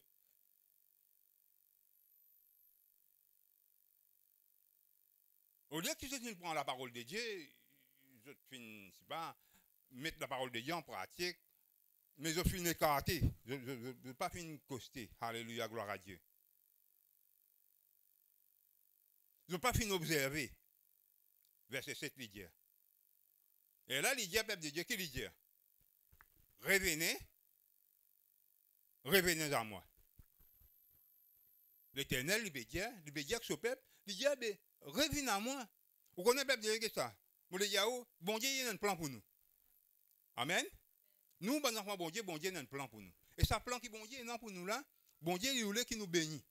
Au lieu que je prends la parole de Dieu, je ne sais pas, mettre la parole de Dieu en pratique, mais je suis écarté. Je ne veux pas finir costé. Alléluia, gloire à Dieu. Je ne veux pas finir observer. Verset 7, il dit. Et là, il dit, peuple de Dieu, qui dit? Revenez à moi. L'Éternel, il veut dire que ce peuple, il dit, revenez à moi. Vous connaissez le peuple de Dieu que ça? Vous le dites, bon Dieu, il a un plan pour nous. Amen. Nous, bon enfants, bon Dieu a un plan pour nous. Et ce plan qui bon Dieu est pour nous là, bon Dieu, il voulait qui nous bénit.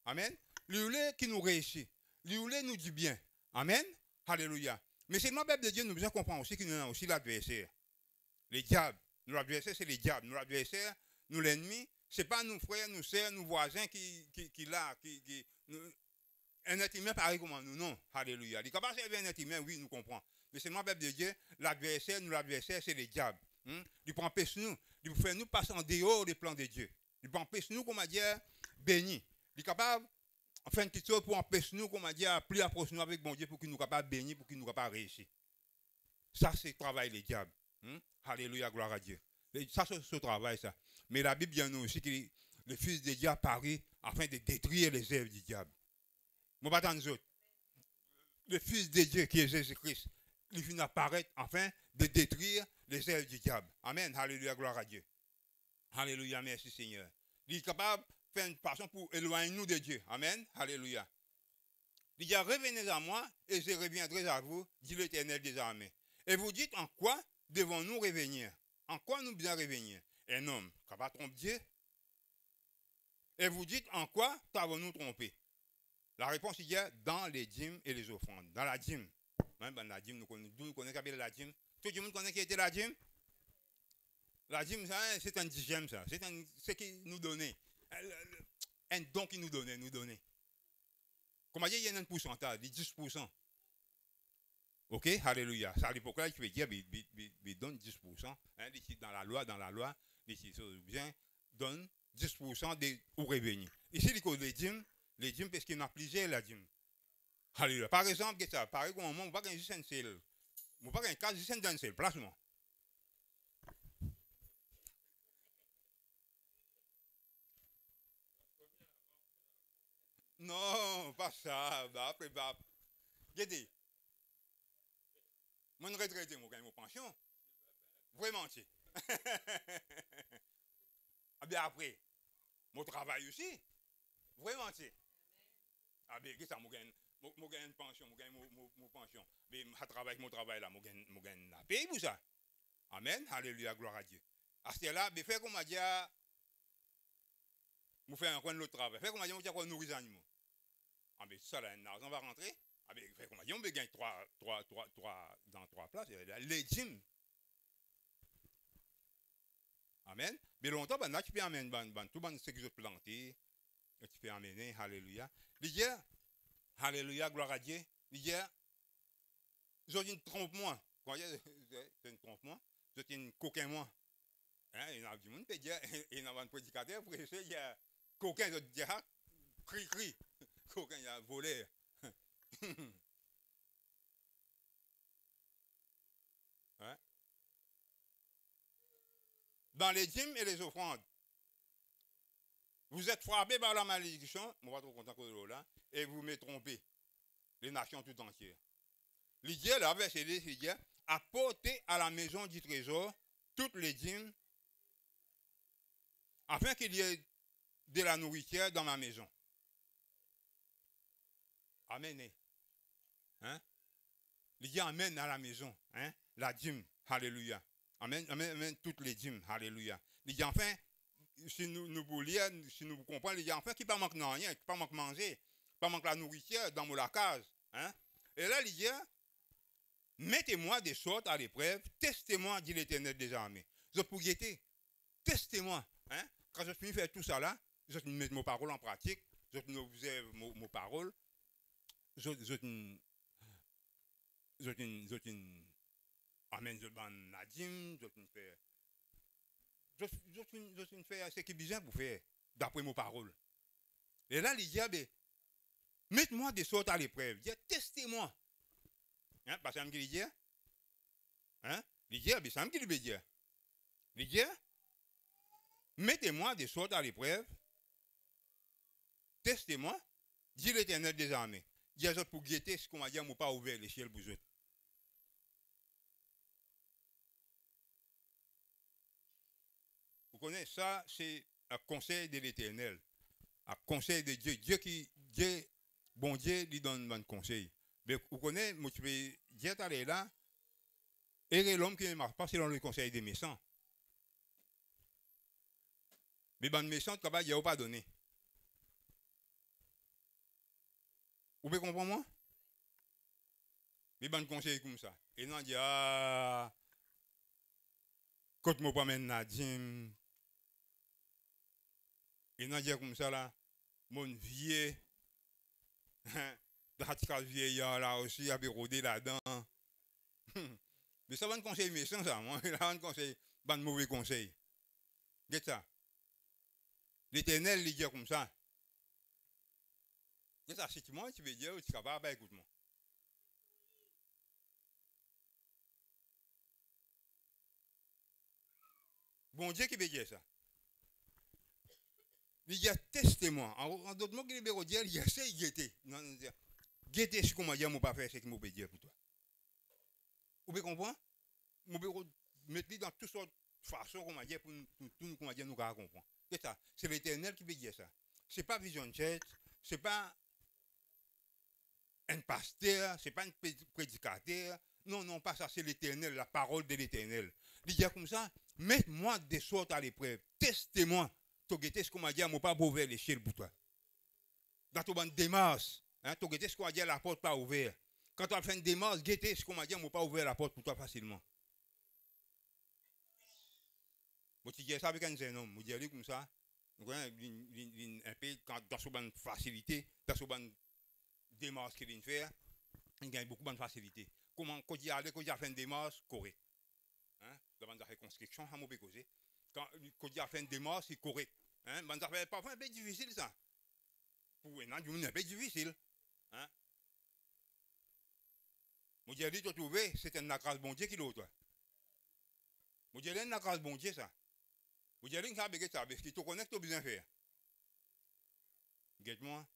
Amen. Il voulait qui nous réussit. Il voulait nous du bien. Amen. Alléluia. Mais c'est le peuple de Dieu, nous devons comprendre aussi qu'il nous a aussi l'adversaire. Les diables. Nous, l'adversaire, c'est les diables. Nous, l'adversaire, nous, l'ennemi, ce n'est pas nos frères, nos sœurs, nos voisins qui là, un être humain pareil comme nous, non. Alléluia. Il est capable de servir un être humain, oui, nous comprenons. Mais c'est le peuple de Dieu, l'adversaire, c'est les diables. Il peut empêcher nous, il peut faire nous passer en dehors des plans de Dieu. Il peut empêcher nous, comment dire, bénis. Il est capable enfin, une petite chose pour empêcher nous, comme on dit, à plus approcher nous avec bon Dieu pour qu'il nous capable bénir, pour qu'il nous capable réussir. Ça, c'est le travail des diables. Alléluia, gloire à Dieu. Ça, c'est ce travail, ça. Mais la Bible dit nous aussi que le Fils de Dieu apparaît afin de détruire les œuvres du diable. Moi, pas tant nous autres. Le Fils de Dieu qui est Jésus-Christ, il vient apparaître afin de détruire les œuvres du diable. Amen. Alléluia, gloire à Dieu. Alléluia, merci Seigneur. Il est capable de faire une façon pour éloigner nous de Dieu. Amen. Alléluia. Il dit, revenez à moi et je reviendrai à vous, dit l'Éternel des armées. Et vous dites, en quoi devons-nous revenir? En quoi nous bien revenir? Un homme capable de tromper Dieu. Et vous dites, en quoi t'avons-nous trompé? La réponse il y a dans les dîmes et les offrandes. Dans la dîme. Même dans la dîme, nous connaissons la dîme. Tout le monde connaît qui était la dîme? La dîme, c'est un dixième, ça. C'est ce qui nous donnait. Un don qui nous donnait. Comment dire, il y a un pourcentage, 10%. Ok, alléluia. Ça, à l'époque-là, tu peux dire, il donne 10%. Hein, ici, dans la loi, ici, bien, donne 10% au revenu. Ici, les dîmes, parce qu'il y en a plusieurs, la dîme. Alléluia. Par exemple, ça, par exemple, on ne va pas gagner juste un seul. On ne va pas gagner 4 juste un seul, placement. Non, pas ça. Après, regardez. Moi, je retraité, moi, gagne mon pension. Vraiment, tu Ah bien, après, mon travail aussi. Vraiment, tu Ah bien, qu'est-ce que ça, moi, gagne une pension, moi, gagne mon pension. Mais je travaille mon travail là, moi, gagne la paye pour ça. Amen. Alléluia, gloire à Dieu. À ce là, mais fais comme on dit, je fais encore l'autre travail. Fais comme on dit, je vais nourrir les animaux. Ah bien, ça, là, l'argent va rentrer. Ah bien, fais comme on dit, on peut gagner dans 3 places. Les dîmes. Amen. Mais longtemps, là, tu peux amener tout ce que je planté, tu peux amener, alléluia. L'hier, alléluia, gloire à Dieu. L'hier, je dis trompe-moi. Quand je ne trompe-moi, je dis une coquin-moi. Hein, il y a du monde qui peut dire, il y a un prédicateur, pour essayer, il y a coquin, je dis, cri. Coquin, il y a volé. Hein? Dans les dîmes et les offrandes, vous êtes frappés par la malédiction, on va trop content que là, et vous me trompez, les nations tout entières. L'idée, là, verset 10, il dit, apportez à la maison du trésor toutes les dîmes, afin qu'il y ait de la nourriture dans ma maison. Amen. Hein? Il dit amen à la maison, hein? La dîme, alléluia. Amen, amen, toutes les dîmes, alléluia. Il dit enfin, si nous voulions, si nous comprenons, il dit enfin qu'il ne manque rien, qu'il ne pas manque manger, pas manque la nourriture dans mon case. Hein? Et là, il dit, mettez-moi des sortes à l'épreuve, testez-moi, dit l'Éternel des armées. Je peux guetter, testez-moi. Hein? Quand je finis de faire tout ça là, je mets mes paroles en pratique, je observe mes paroles, je amène je ban la dîme, je fais ce qui est bien pour faire, d'après mes paroles. Et là, il dit, mettez-moi des sortes à l'épreuve, testez-moi. Hein, parce que ça me dit, hein, il dit, ça me dit, il dit, mettez-moi des sortes à l'épreuve, testez-moi, dit l'Éternel des armées. Dis à pour guetter ce qu'on m'a dit, je pas ouvert les ciels pour eux. Vous connaissez ça, c'est un conseil de l'Éternel, un conseil de Dieu. Dieu, bon Dieu, lui donne un conseil. Mais vous connaissez, moi, tu peux dire, t'allais là, et l'homme qui ne marche pas selon le conseil des méchants. Mais les méchants, il n'y a pas donné. Vous pouvez comprendre moi? Mais les conseils comme ça. Et non, il dit, quand je me promène Nadim, et non, il dit comme ça là, mon vieux, dans le vieillard là aussi, il avait rodé là-dedans. Mais ça va un conseil méchant, ça, moi. Il a un conseil, un mauvais conseil. Qu'est-ce ça? L'Éternel, il dit comme ça. C'est ça, si tu m'as, tu veux dire, tu vas pas, écoute-moi. Bon Dieu qui veut dire ça. Il y a testé-moi. En d'autres mots, il veut dire, il y a essayé de guetter. Non, non, guetter ce qu'on m'a dit, je ne pas faire ce qu'il m'a dire pour toi. Vous pouvez comprendre? Je peux mettre dans toutes sortes de façons qu'on m'a dit pour tout qu'on m'a dit, nous comprendre. C'est ça. C'est l'Éternel qui veut dire ça. Ce n'est pas Vision Church, ce n'est pas un pasteur, ce n'est pas un prédicateur. Non, non, pas ça, c'est l'Éternel, la parole de l'Éternel. Il dit comme ça, mets-moi des sortes à l'épreuve, testez-moi. Tu as ce qu'on m'a dit, je ne pas ouvrir l'échelle pour toi. Dans ton démarche, tu as ce qu'on m'a dit, la porte pas ouverte. Quand tu as fait une démarche, guettez ce qu'on m'a dit, je ne pas ouvrir la porte pour toi facilement. Je dis ça avec un jeune homme, je dis comme ça, un peu dans son facilité, dans son démarche qu'il vient faire, il gagne beaucoup de facilité. Comment, quand il a fait une démarche, correct. Hein? Dans la reconstruction, ça m'a causé. Quand il a fait une démarche, c'est correct. Hein? Ça fait parfois un peu difficile ça. Pour un an, un peu difficile. Hein? Je dis, tu as trouvé, c'est un grâce bon Dieu qui l'a, toi. Je dis, c'est un grâce bon Dieu ça. Vous dites que ça parce que tu connais que tu as besoin de faire. Guette-moi.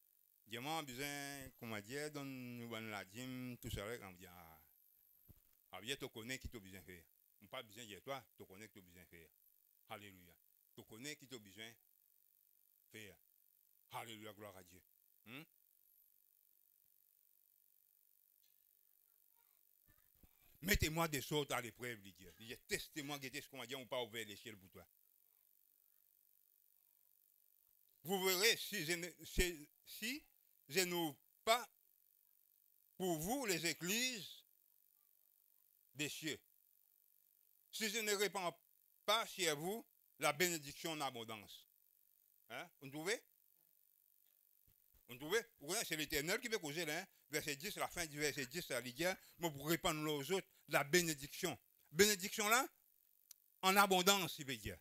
Dis-moi, besoin, comment dire, dans la gym, tout ça, on dit, ah, bien, tu connais qui tu as besoin de faire. Pas besoin de dire toi, tu connais que tu as besoin de faire. Alléluia. Tu connais qui tu as besoin de faire. Alléluia, gloire à Dieu. Mettez-moi des sortes à l'épreuve, dit Dieu. Il dit, testez-moi, guettez ce qu'on m'a dit, on pas ouvert l'échelle pour toi. Vous verrez, si je n'ouvre pas pour vous les églises des cieux, si je ne répands pas chez vous la bénédiction en abondance. Hein? Vous trouvez? Vous trouvez? C'est l'Éternel qui veut causer là. Hein? Verset 10, la fin du verset 10, ça dit, mais pour répandre aux autres la bénédiction. Bénédiction là, en abondance, il veut dire.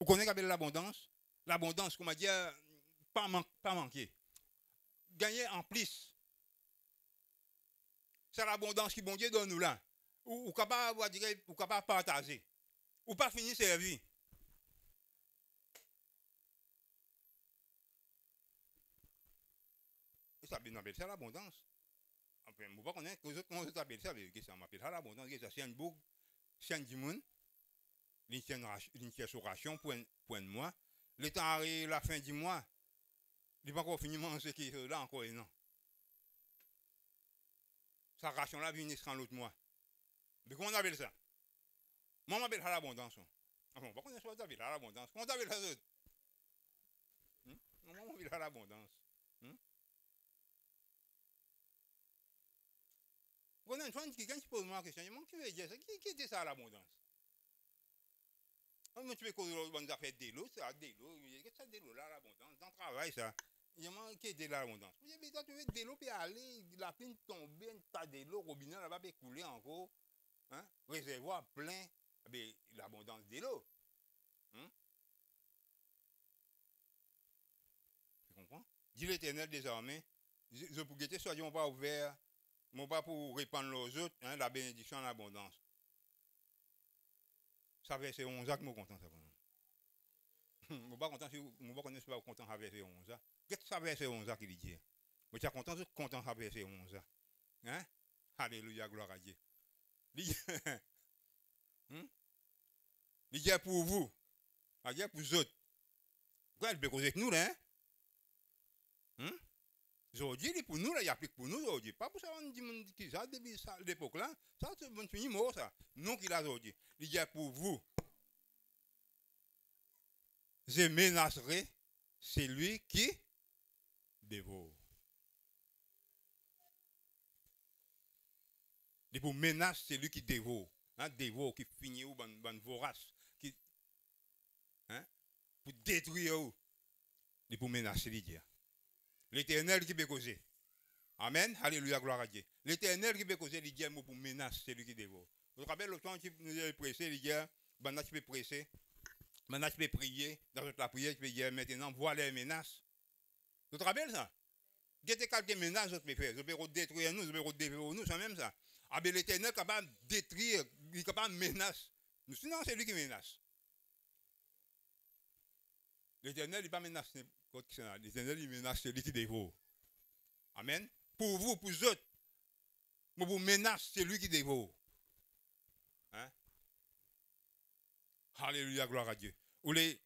Vous connaissez l'abondance? L'abondance, comme on dit, pas manquer. Gagner en plus. C'est l'abondance qui bon Dieu donne nous là. Ou capable de partager. Ou pas finir servir. Et ça appelle ça l'abondance. Enfin, je ne sais pas connaître que les autres appellent ça, mais ça m'appelle ça l'abondance. C'est un bouc, c'est un dimoun, une ration pour un mois. Le temps arrive la fin du mois, il n'est pas encore fini de manger ce qui est là encore un an. Sa ration là vient jusqu'en l'autre mois. Mais comment on appelle ça? Moi, on appelle ça l'abondance. Enfin, on ne sait pas appelle ça l'abondance. Comment on appelle ça? Moi, on appelle ça l'abondance. Quand tu poses moi la question, qui veut dire ça? Qui dit ça à l'abondance? Moi, tu peux causer des affaires de l'eau, ça, de l'eau, qu'est-ce que ça de l'eau là, l'abondance? Dans le travail, ça. Qui est de l'abondance? Je dis, tu veux de l'eau, puis aller, la pluie tomber, un tas de l'eau, robinet là-bas, puis couler encore, hein? Réservoir plein, l'abondance de l'eau. Tu comprends? Dis l'Éternel désormais, je pour guetter, soit on va ouvert, mon pas pour répandre aux autres, hein, la bénédiction en abondance. Ça verset 11 que je suis content. Je ne suis pas content si je ne suis pas content de verset 11. Qu'est-ce que ça verset 11 qui dit? Je suis content de verset 11. Hein? Alléluia, gloire à Dieu. Il dit pour vous, il dit pour vous autres. Pourquoi elle peut causer avec nous là? Aujourd'hui, il est pour nous, là, il applique pour nous aujourd'hui. Pas pour ça, on dit qui ça, depuis l'époque là. Ça, c'est bon fini mot, ça. Non, qu'il a aujourd'hui. Il dit pour vous. Je menacerai celui qui dévore. Il pour menace celui qui dévore. Hein, dévore, qui finit ou ban vorace. Qui, hein, pour détruire ou. Il pour menacer les dieux. L'Éternel qui peut causer. Amen. Alléluia, gloire à Dieu. L'Éternel qui peut causer les dieux pour menacer celui qui dévore. Vous vous rappelez le temps qui nous a pressé, les dieux, ben tu peux presser. Maintenant, tu peux prier. Dans la prière, tu peux dire maintenant, voilà les menaces. Tu te rappelles ça? Il y a quelques menaces, vous pouvez faire. Vous pouvez détruire nous, vous pouvez détruire nous, c'est même ça. Ah ben l'Éternel est capable de détruire, il est capable de menacer. Sinon, c'est lui qui menace. L'Éternel n'est pas menacé. L'Éternel, il menace celui qui dévore. Amen. Pour vous, pour les autres, vous menace celui qui dévore. Hein? Alléluia, gloire à Dieu. Ou les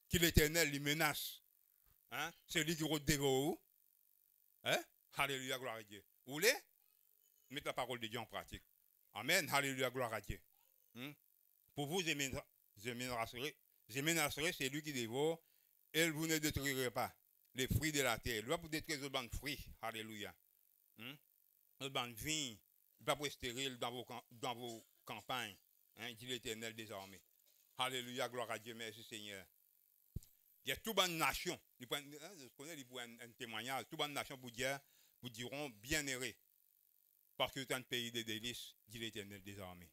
qui l'Éternel, il menace. Hein? Celui qui dévore. Hein? Alléluia, gloire à Dieu. Vous voulez mettre la parole de Dieu en pratique. Amen. Alléluia, gloire à Dieu. Pour vous, je menacerai celui qui dévore et vous ne détruirez pas les fruits de la terre. Il va pour détruire les bandes de fruits. Alléluia. Les bandes de vignes. Il va pour stérile dans vos campagnes. Hein, dit l'Éternel des armées. Alléluia, gloire à Dieu, merci Seigneur. Il y a toute bonne nation. Je connais un témoignage. Toute bonne nation vous diront bien erré. Parce que c'est un pays de délices, dit l'Éternel des armées.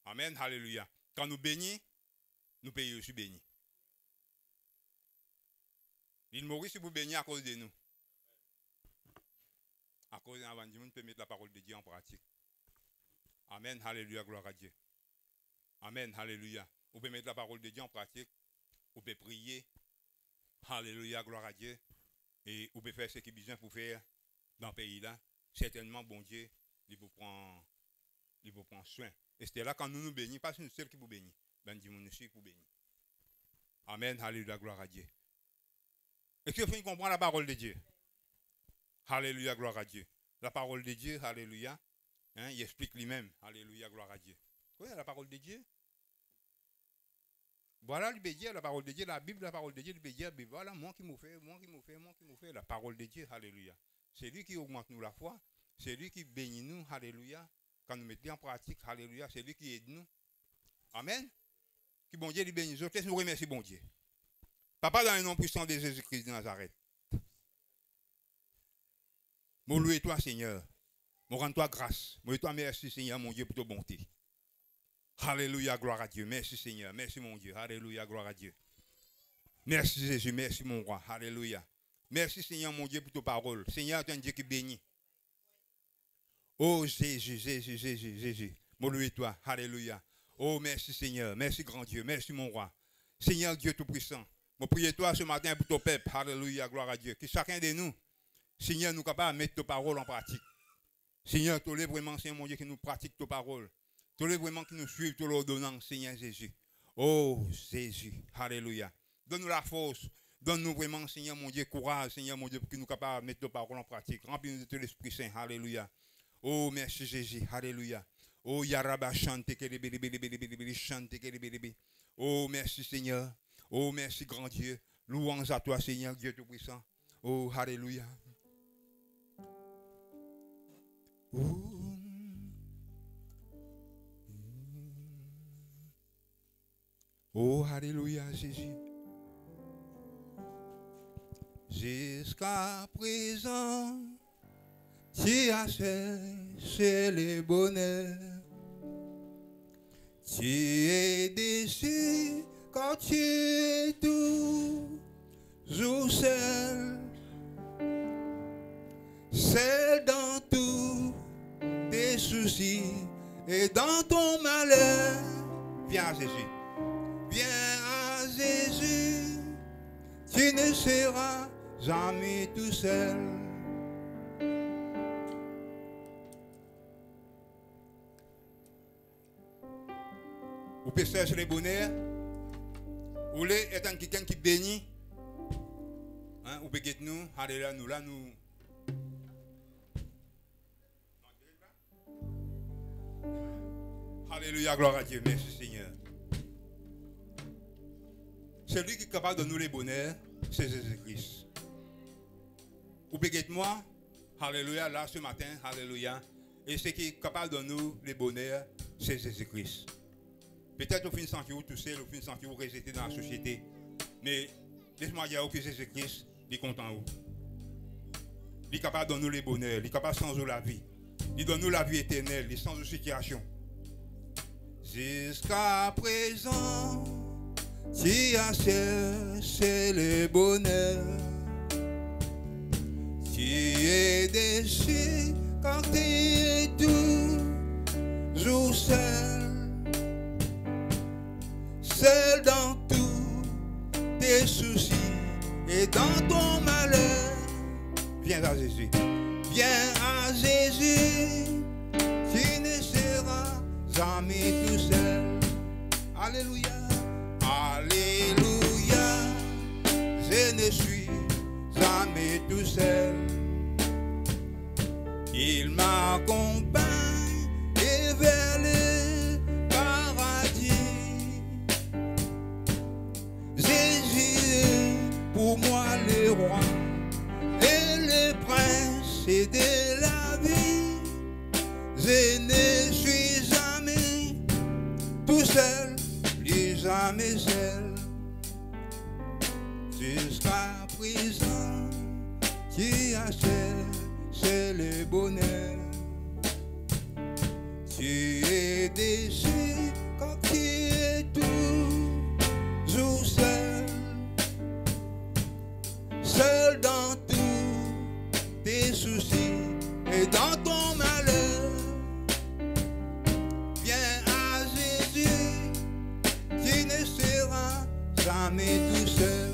Amen, alléluia. Quand nous bénissons, nous payons aussi bénis. Il mourit si vous bénissez à cause de nous. À cause d'un avant, on peut mettre la parole de Dieu en pratique. Amen, alléluia, gloire à Dieu. Amen, alléluia. Vous pouvez mettre la parole de Dieu en pratique. Vous pouvez prier. Alléluia, gloire à Dieu. Et vous pouvez faire ce qui est besoin pour faire dans le pays-là. Certainement, bon Dieu, il vous prend soin. Et c'est là quand nous nous bénissons, pas une seule qui vous bénit. Ben, dis-moi, nous aussi qui vous bénit. Amen, alléluia, gloire à Dieu. Est-ce que vous comprenez la parole de Dieu? Alléluia, gloire à Dieu. La parole de Dieu, alléluia. Hein, il explique lui-même. Alléluia, gloire à Dieu. Vous voyez la parole de Dieu? Voilà, il peut dire la parole de Dieu, la Bible, la parole de Dieu, il peut dire, voilà, moi qui me fais, la parole de Dieu, alléluia. C'est lui qui augmente nous la foi, c'est lui qui bénit nous, alléluia. Quand nous mettons en pratique, alléluia, c'est lui qui aide nous. Amen. Que bon Dieu lui bénisse. Laisse nous remercier, bon Dieu. Papa, dans le nom puissant de Jésus-Christ de Nazareth. Mon loué toi, Seigneur. Mon rends-toi grâce. Mon toi merci, Seigneur, mon Dieu, pour ta bonté. Alléluia, gloire à Dieu. Merci Seigneur. Merci mon Dieu. Alléluia, gloire à Dieu. Merci Jésus. Merci mon roi. Alléluia. Merci Seigneur mon Dieu pour ta parole. Seigneur, tu es un Dieu qui bénit. Oh Jésus, Jésus, Jésus, Jésus. Mon loué toi. Alléluia. Oh merci Seigneur. Merci grand Dieu. Merci mon roi. Seigneur Dieu tout-puissant. Mon prier toi ce matin pour ton peuple. Alléluia, gloire à Dieu. Que chacun de nous, Seigneur, nous capables de mettre ta parole en pratique. Seigneur, tu es vraiment, Seigneur mon Dieu, qui nous pratique ta parole. Tu es vraiment qui nous suivent toute l'ordonnance, Seigneur Jésus. Oh Jésus, alléluia. Donne-nous la force. Donne-nous vraiment, Seigneur mon Dieu, courage, Seigneur mon Dieu, pour que nous soyons capables de mettre nos paroles en pratique. Remplis-nous de tout l'Esprit Saint, alléluia. Oh merci Jésus, alléluia. Oh Yaraba chante, chante, oh merci Seigneur. Oh merci grand Dieu. Louange à toi, Seigneur Dieu Tout-Puissant. Oh alléluia. Oh, alléluia, Jésus. Jusqu'à présent, tu as cherché le bonheur. Tu es déçu quand tu es toujours seul. Seul dans tous tes soucis et dans ton malheur. Viens à Jésus. Viens à Jésus, tu ne seras jamais tout seul. Vous pouvez chercher le bonheur. Vous voulez être quelqu'un qui bénit. Hein, vous pouvez nous, alléluia, nous là, nous. Alléluia, gloire à Dieu, merci Seigneur. Celui qui est capable de nous les bonheurs, c'est Jésus-Christ. Vous pouvez moi, alléluia, là ce matin, alléluia. Et ce qui est capable de nous les bonheurs, c'est Jésus-Christ. Peut-être au fin de sentir tout seul, au fin de sentir rejeté dans la société. Mais laisse-moi dire que Jésus-Christ est content. Il est capable de nous les bonheurs, il est capable de changer la vie. Il donne nous la vie éternelle, il change de situation. Jusqu'à présent, tu as cherché le bonheur. Tu es déçu quand tu es toujours seul, seul dans tous tes soucis et dans ton malheur. Viens à Jésus, viens à Jésus, tu ne seras jamais tout seul. Alléluia, alléluia, je ne suis jamais tout seul. Il m'accompagne et vers le paradis. Jésus est pour moi le roi et le prince de la vie. Je ne suis jamais tout seul, plus jamais seul. Jusqu'à présent, tu as cherché le bonheur. Tu es déçu quand tu es toujours seul, seul dans tous tes soucis et dans ton malheur. Viens à Jésus, tu ne seras jamais tout seul.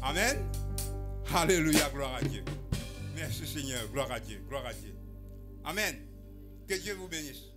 Amen. Alléluia, gloire à Dieu. Merci Seigneur, gloire à Dieu, gloire à Dieu. Amen. Que Dieu vous bénisse.